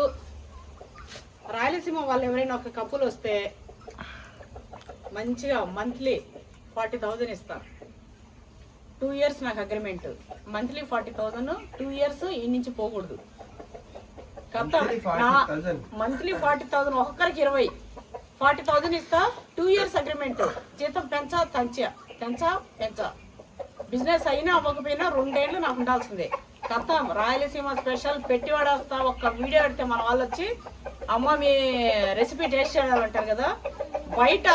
రాయలసీమ వాళ్ళు ఎవరైనా ఒక కప్పులు వస్తే మంచిగా మంత్లీ 40,000 ఇస్తా. 2 years నాకు అగ్రిమెంట్. మంత్లీ 40,000, 2 years ఈ నుంచి పోకూడదు. మంత్లీ 40,000, ఒక్కొక్కరికి 20. 40,000 ఇస్తా. 2 years అగ్రిమెంట్. జీతం పెంచా. బిజినెస్ అయినా అవ్వకపోయినా 2 ఏళ్ళు నాకు ఉండాల్సిందే. కథం రాయలసీమ స్పెషల్ పెట్టివాడేస్తా. ఒక్క వీడియో పెడితే మన వాళ్ళు వచ్చి అమ్మ మీ రెసిపీ టేస్ట్ చేయాలంటారు కదా. బయట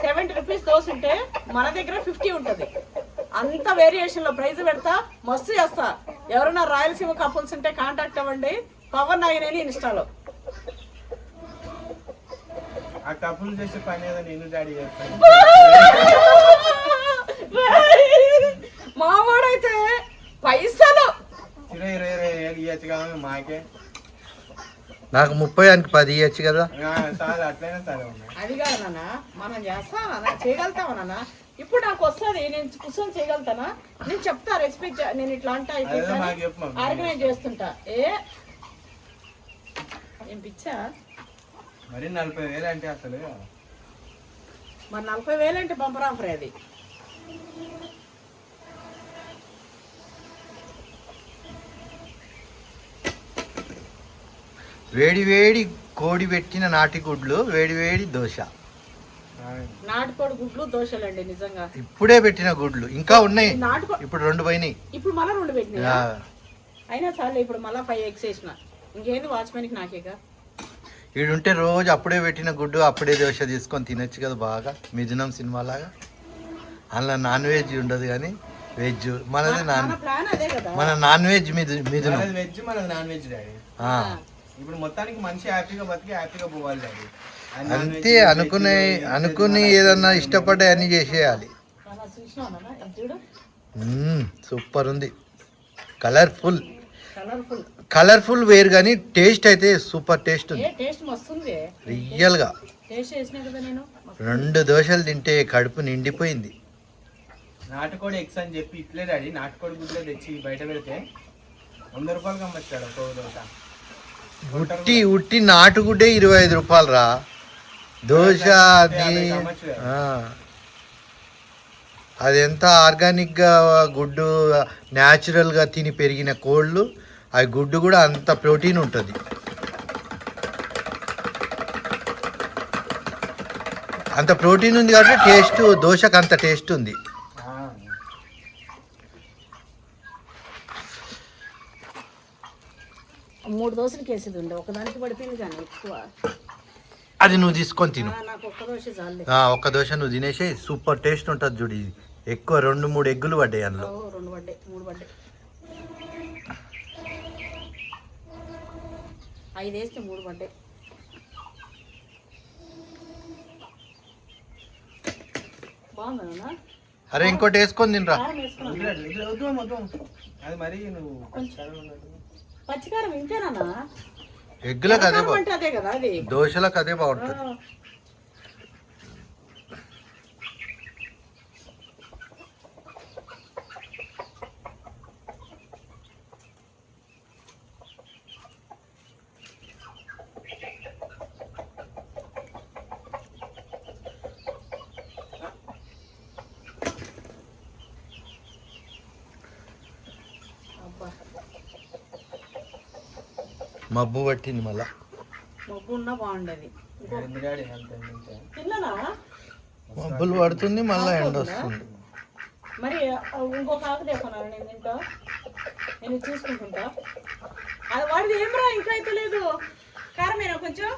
70 రూపీస్ దోశ ఉంటే మన దగ్గర 50 ఉంటుంది. అంత వేరియేషన్లో ప్రైజ్ పెడతా, మస్తు చేస్తా. ఎవరైనా రాయలసీమ కపుల్స్ ఉంటే కాంటాక్ట్ అవ్వండి. పవన్ నాగినేని ఇన్స్టాలో. ఆ కపుల్ చేసే పని ఏదో నేను డాడీ చేస్తాను. మావాడైతే పైసలు 20 ఇవ్వచ్చు కావాలి మాకే. నాకు 30 అని 10 ఇవ్వచ్చు కదా. చాలు అట్లయినా సరే. అది కాదు నాన్న, మనం చేస్తానా, చేయగలుగుతావా నాన్న? ఇప్పుడు నాకు వస్తుంది, నేను కూర్చొని చేయగలుగుతానా? నేను చెప్తా రెసిపీ. నేను ఇట్లా అంటా ఆర్గనైజ్ చేస్తుంటా. ఏం పిచ్చా మరి 40,000 అంటే అసలు. మరి 40,000 అంటే బంపర్ ఆఫర్ అది. వేడి కోడి పెట్టిన నాటి గుడ్లు, వేడి దోశ. నాటుకోడి గుడ్లు దోశలండి నిజంగా. ఇప్పుడే పెట్టిన గుడ్లు ఇంకా ఉన్నాయి. ఇప్పుడు 2 పోయినాయి. ఇప్పుడు మళ్ళీ 2 పెట్టినా. అయినా చాలు. ఇప్పుడు మళ్ళీ 5 eggs వేసిన. ఇంకేంది వాచ్మెన్కి నాకేగా. ఈడుంటే రోజు అప్పుడే పెట్టిన గుడ్డు అప్పుడే దోశ తీసుకొని తినొచ్చు కదా బాగా. మిథునం సినిమా లాగా. అందులో నాన్ వెజ్ ఉండదు కానీ వెజ్. మనది మన నాన్ వెజ్ మిథునం. వెజ్ మనది నాన్ వెజ్ డాడీ. ఇప్పుడు మొత్తానికి మనిషి హ్యాపీగా బతికి హ్యాపీగా పోవాలి డాడీ. అంతే అనుకుని ఏదన్నా ఇష్టపడ్డా అన్ని చేసేయాలి. చూసినావా ఇది చూడు, సూపర్ ఉంది. Colourful colourful. కలర్ఫుల్ వేరు కానీ టేస్ట్ అయితే సూపర్ టేస్ట్ ఉంది. టేస్ట్ మస్తుంది రియల్గా. టేస్ట్ చేసినా కదా నేను. 2 దోశలు తింటే కడుపు నిండిపోయింది. నాటుకోడి ఎగ్స్ అని చెప్పి ఇట్లే డాడీ నాటుకోడి గుడ్లే తెచ్చి బయట పెడితే 100 రూపాయలకి అమ్మచ్చాడు ఒక్కొక్క దోశ. ఉట్టి నాటుగుడ్డే 25 రూపాయలు రా. దోశ అది అది ఎంత ఆర్గానిక్గా గుడ్డు న్యాచురల్గా తిని పెరిగిన కోళ్ళు, ఆ గుడ్డు కూడా అంత ప్రోటీన్ ఉంటుంది. అంత ప్రోటీన్ ఉంది కాబట్టి టేస్ట్ దోశకు అంత టేస్ట్ ఉంది. మూడు దోశలకి వేసేది ఉండే, ఒకదానికి పడిపోయింది కానీ ఎక్కువ. అది నువ్వు తీసుకొని తిను. నాకు ఒక్క దోశ చాలు. ఒక్క దోశ నువ్వు తినేసి సూపర్ టేస్ట్ ఉంటుంది చూడు. ఇది ఎక్కువ 2-3 ఎగ్గులు పడ్డాయి అందులో. 2 పడ్డాయి 3 పడ్డాయి. 5 వేస్తే 3 పడ్డాయి. బాగుందా? అరే ఇంకోటి వేసుకొని తినరా. అది మరి నువ్వు పచ్చికారం ఇంతేనా? ఎగ్గులకు అదే అదే కదా, అది దోశలకు అదే బాగుంటుంది. మబ్బు పట్టింది మళ్ళా. మబ్బు ఉన్నా బాగుండేది. తిన్నానా? మబ్బులు పడుతుంది మళ్ళా ఎండ వస్తుంది. మరి ఇంకొక ఆకు తెప్పనాను నేను తింటా, నేను చూసుకుంటుంటా. అది వాడిది ఏమరా ఇంకా అయితే లేదు. కారమేనా కొంచెం?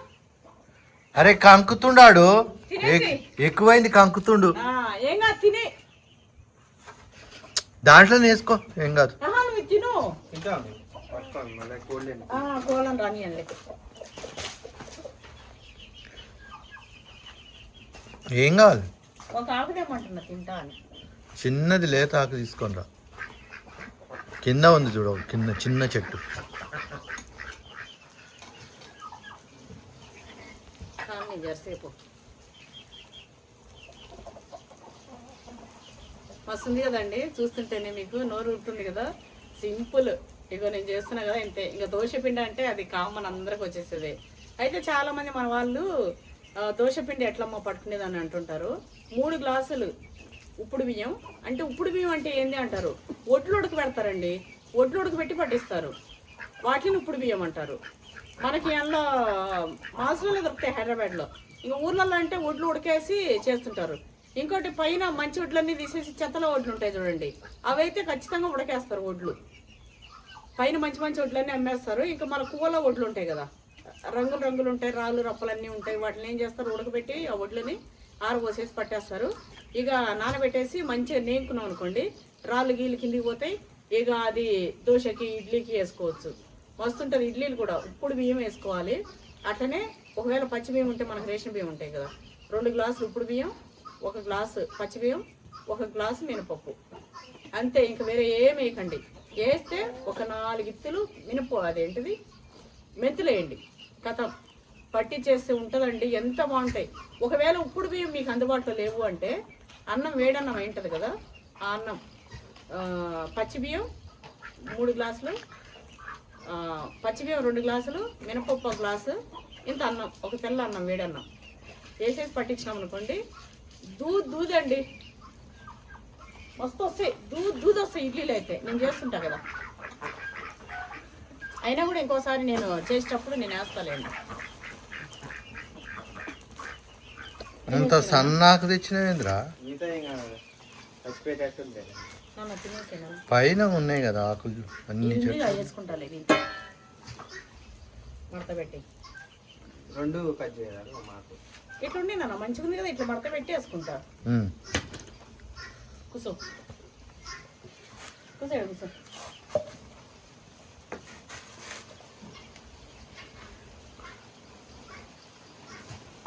అరే కంకుతుండాడు, ఎక్కువైంది కంకుతుండు. ఏం కాదు తినే, దాంట్లో వేసుకో ఏం కాదు. నువ్వు తిను. కోళ్ళని రానియండి. ఏం కావాలి? ఒక ఆకు తెమ్మంటున్నా తింటా అని. చిన్నది లేత ఆకు తీసుకొని రా. కింద ఉంది చూడ, కింద చిన్న చెట్టు. జరసేపు వస్తుంది కదండి, చూస్తుంటేనే మీకు నోరు ఉంటుంది కదా. సింపుల్. ఇగో నేను చేస్తున్నా కదా ఇంతే. ఇంకా దోశపిండి అంటే అది కామన్, అందరికి వచ్చేసేది. అయితే చాలా మంది మన వాళ్ళు దోశపిండి ఎట్లమ్మా పట్టుకునేదని అంటుంటారు. 3 గ్లాసులు ఉప్పుడు బియ్యం. అంటే ఉప్పుడు బియ్యం అంటే ఏంది అంటారు, ఒడ్లు ఉడక పెడతారండి. ఒడ్లు ఉడక పెట్టి పట్టిస్తారు, వాటిని ఉప్పుడు బియ్యం అంటారు. మనకి అందులో మాసులలో దొరుకుతాయి హైదరాబాద్లో. ఇంకా ఊర్లలో అంటే ఒడ్లు ఉడకేసి చేస్తుంటారు. ఇంకోటి పైన మంచి ఒడ్లన్నీ తీసేసి చెత్తలో ఒడ్లు ఉంటాయి చూడండి, అవైతే ఖచ్చితంగా ఉడకేస్తారు. ఒడ్లు పైన మంచి మంచి ఒడ్లన్నీ అమ్మేస్తారు. ఇంకా మన కువ్వలో ఒడ్లు ఉంటాయి కదా, రంగులు రంగులు ఉంటాయి, రాళ్ళు రప్పలన్నీ ఉంటాయి. వాటిని ఏం చేస్తారు, ఉడకబెట్టి ఆ ఒడ్లని ఆరబోసేసి పట్టేస్తారు. ఇక నానబెట్టేసి మంచిగా నేంకున్నాం అనుకోండి, రాళ్ళు గీళ్ళు కిందికి పోతాయి. ఇక అది దోశకి ఇడ్లీకి వేసుకోవచ్చు, మస్తుంటుంది. ఇడ్లీలు కూడా ఉప్పుడు బియ్యం వేసుకోవాలి. అట్లనే ఒకవేళ పచ్చి బియ్యం ఉంటే, మనకు రేషన్ బియ్యం ఉంటాయి కదా, 2 గ్లాసులు ఉప్పుడు బియ్యం, 1 గ్లాసు పచ్చి బియ్యం, 1 గ్లాసు మినపప్పు, అంతే. ఇంకా వేరే ఏం వేయకండి. వేస్తే ఒక 4 ఇత్తులు అదేంటిది మెంతులు వేయండి, కథం పట్టించేస్తే ఉంటుందండి. ఎంత బాగుంటాయి. ఒకవేళ ఉప్పుడు బియ్యం మీకు అందుబాటులో లేవు అంటే, అన్నం వేడన్నం ఏంటది కదా, ఆ అన్నం పచ్చి బియ్యం 3 గ్లాసులు, పచ్చి బియ్యం 2 గ్లాసులు, మినపప్పు 1 గ్లాసు, ఇంత అన్నం, ఒక తెల్ల అన్నం వేడన్నం వేసేసి పట్టించినాం అనుకోండి, దూదండి మస్తు వస్తాయి. దూద్ వస్తాయి ఇడ్లీలు అయితే. నేను చేస్తుంటా కదా, అయినా కూడా ఇంకోసారి నేను చేసేటప్పుడు నేను వేస్తాలేండి. అంత సన్నాకు తెచ్చినవేంద్రా? పైన ఉన్నాయి కదా ఆకులు అన్ని వేసుకుంటాలే మడత పెట్టి. 2 కట్ చేయాలి మాకు. ఇట్లుండి నాన్న మంచిగా ఉంది కదా, ఇట్లా మడత పెట్టి వేసుకుంటా. కూసో కూసాడు కూసో.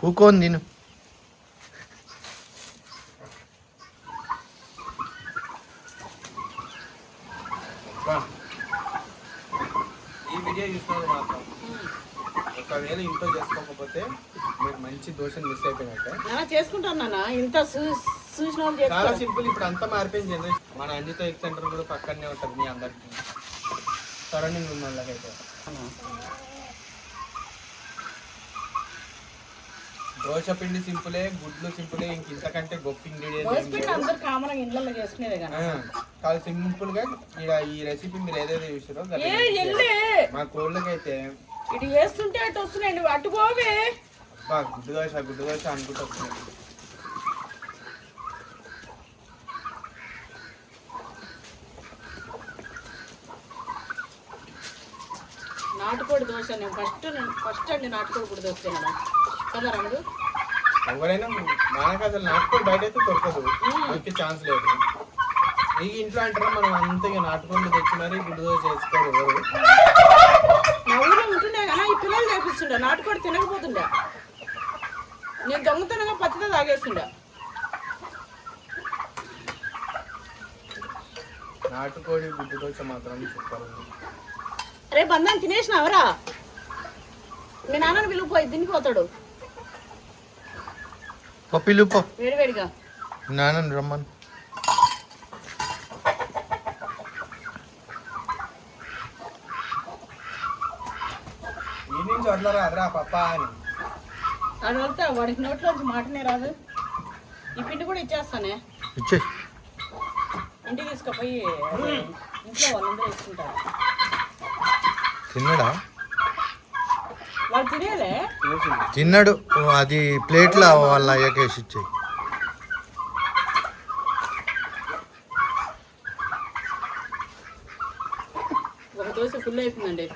కూకోని తిను. ఈ వీడియో చూసినది మాత్రం ఒకవేళ ఇంట్లో చేసుకోకపోతే మీరు మంచి దోశను మిస్ అయిపోయినట్టే. చేసుకుంటాను ఇంత చూసిన చాలా సింపుల్. ఇప్పుడు అంతా మారిపోయింది జనరేషన్. మన అంజితో ఎగ్ సెంటర్ కూడా పక్కనే ఉంటుంది మీ అందరికి సరౌండింగ్ ఉన్న వాళ్ళకైతే. దోశ పిండి సింపులే, గుడ్లు సింపులే, ఇంతకంటే గొప్ప ఇంగ్రీడియంట్ కామన్ ఇంట్లో చేసుకునేదే చాలా సింపుల్ గా. ఈ రెసిపీ మీరు ఏదైతే చూసారో మా కోళ్ళకైతే ఇటు చేస్తుంటే అటు వస్తున్నాయండి. అటు పోవే గుడ్డు దోశ అనుకుంటూ వస్తున్నాయి. నాటుకోడి దోశ నేను ఫస్ట్ అండి నాటుకోడి కూడా దోశ తినడం కదా రంగు. ఎవరైనా మనకు అసలు నాటుకోడి బయట అయితే దొరకదు, దొరికే ఛాన్స్ లేదు. ఈ ఇంట్లో అంటారా మనం అంతగా నాటుకోడి తెచ్చి మరీ గుడ్డు దోశ చేసుకోరు ఎవరు. మా ఊళ్ళో ఉంటుండే కానీ ఈ పిల్లలు చేపిస్తుండే నాటుకోడి తినకపోతుండే. నేను దొంగతనంగా పచ్చితో తాగేస్తుండే. నాటుకోడి గుడ్డు దోశ మాత్రం సూపర్ ఉంది. రేపు బంధాన్ని తినేసినావరా? మీ నాన్నని పిలుపుపోయి తినిపోతాడు పిలుపు వేడివేడిగా. నాన్న రమ్మను. ఈ నుంచి వదలరా అదరా పప్ప అని అది వెళ్తే వాడికి నోట్లోంచి మాటనే రాదు. ఈ పిండి కూడా ఇచ్చేస్తానే, ఇచ్చే ఇంటికి తీసుకుపోయి ఇంట్లో వాళ్ళందరూ వేసుకుంటారు. తిన్నాడా? వాళ్ళు తినేలే తిన్నాడు. అది ప్లేట్లో వాళ్ళ అయ్యాకేసి ఇచ్చేయి. ఒక దోశ ఫుల్ అయిపోయిందండి.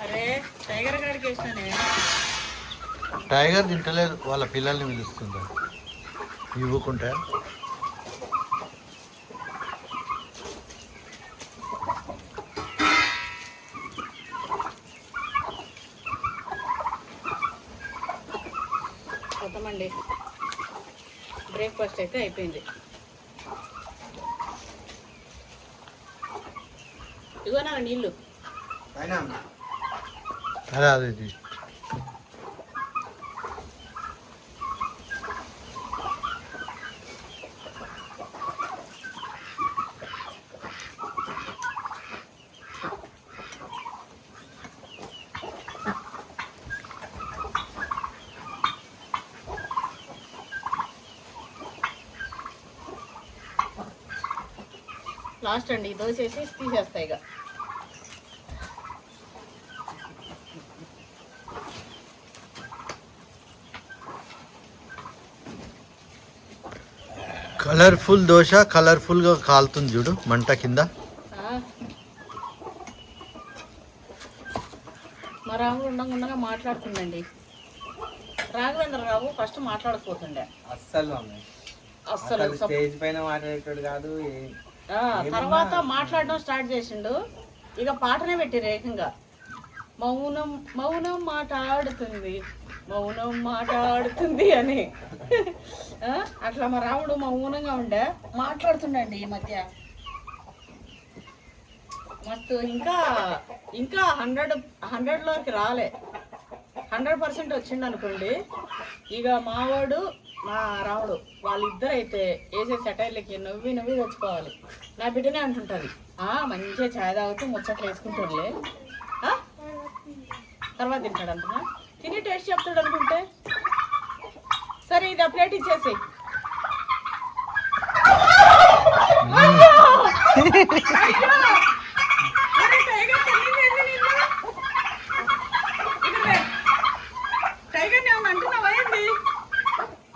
అరే టైగర్ గారికి వేసినానే. టైగర్ తింటలేదు, వాళ్ళ పిల్లల్ని పిలుస్తుంది. ఇవ్వకుంటే వద్దామండి. బ్రేక్ఫాస్ట్ అయితే అయిపోయింది. ఇగోనా నీళ్ళు. అదే అది లాస్ట్ అండి. దోశ వేసి తీసేస్తాయి. ఇక కలర్ఫుల్ దోశ కలర్ఫుల్గా కాలుతుంది చూడు మంట కింద. మా రాముడు ఉండగా మాట్లాడుతుండండి. రాఘవేంద్రరావు ఫస్ట్ మాట్లాడకపోతుండే అస్సలు. స్టేజ్ పైన మాట్లాడేటోడు కాదు. తర్వాత మాట్లాడడం స్టార్ట్ చేసిండు. ఇక పాటనే పెట్టిరు ఏకంగా. మౌనం మౌనం మాట్లాడుతుంది, మౌనం మాట్లాడుతుంది అని. అట్లా మా రాముడు మౌనంగా ఉండే మాట్లాడుతుండండి ఈ మధ్య మస్తు. ఇంకా 100లోకి రాలే, 100% వచ్చిండు అనుకోండి. ఇక మావాడు మా రాముడు వాళ్ళిద్దరైతే వేసే సెటైర్లకి నవ్వి తెచ్చుకోవాలి. నా బిడ్డనే అంటుంటుంది, మంచిగా ఛాయ్ తాగుతూ ముచ్చట్లు వేసుకుంటుండే తర్వాత తింటాడు అంటున్నా. తిని టేస్ట్ చెప్తాడు అనుకుంటే సరే ఇది ఆ ప్లేట్ ఇచ్చేసి.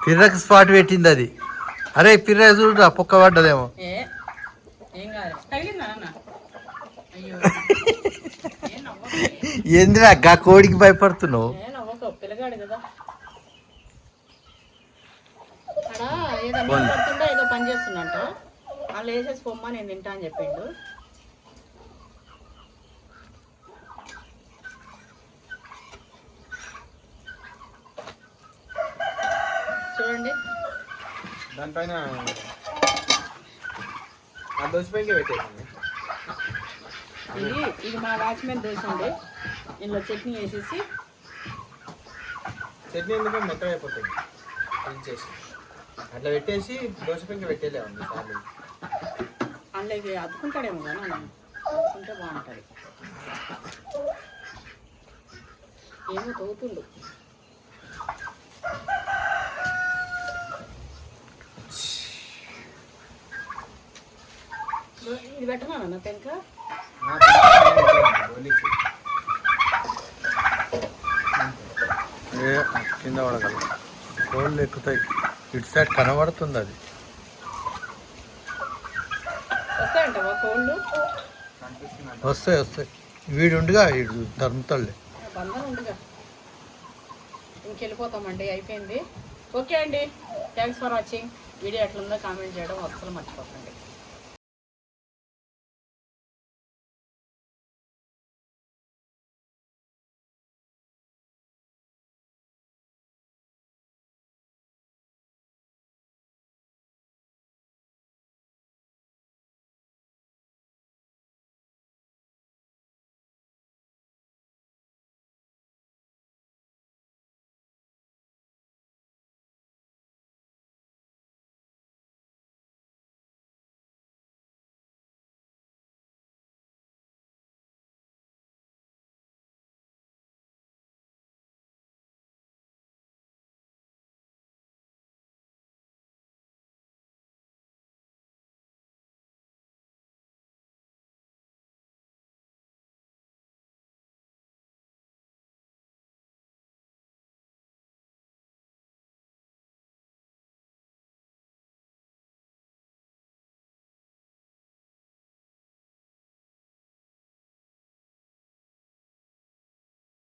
పిర్రకు స్పాట్ పెట్టింది అది. అరే పిర్ర చూడు పొక్క పడ్డదేమో. ఏం కాదు, తగిలిందా నాన్న? అయ్యో ఏందిరా గా కోడికి భయపడుతున్నావు? నవ్వక పిల్లగాడు కదా. అక్కడ ఏదో పడుతుండో ఏదో పని చేస్తున్నట్ట. వాళ్ళు వేసేసి పొమ్మ నేను తింటా అని చెప్పిండు. దానిపైన ఆ దోశపైకి పెట్టేయండి. ఇది మా వాచ్మెన్ దోశ అండి. ఇందులో చట్నీ వేసేసి చట్నీ ఎందుకంటే మెత్తగా అయిపోతుంది చేసి అట్లా పెట్టేసి దోశపైకి పెట్టేలేమండి సార్లు. అందులోకి అద్దుకుంటాడేమో కానీ అద్దుకుంటే బాగుంటుంది. ఏమో తవ్వుతుండు. ఇది పెట్టనా పెంక కింద పడగల కోళ్ళు ఎక్కుతాయి. ఇటు సైడ్ కనబడుతుంది అది. వస్తాయంటవా కోళ్ళు? వస్తాయి వస్తాయి. వీడుండగా వీడు తరుముతాడులే. బంధం ఉందిగా. ఇంకెళ్ళిపోతామండి. అయిపోయింది. ఓకే అండి, థ్యాంక్స్ ఫర్ వాచింగ్. వీడియో ఎట్లుందో కామెంట్ చేయడం అస్సలు మర్చిపోకండి.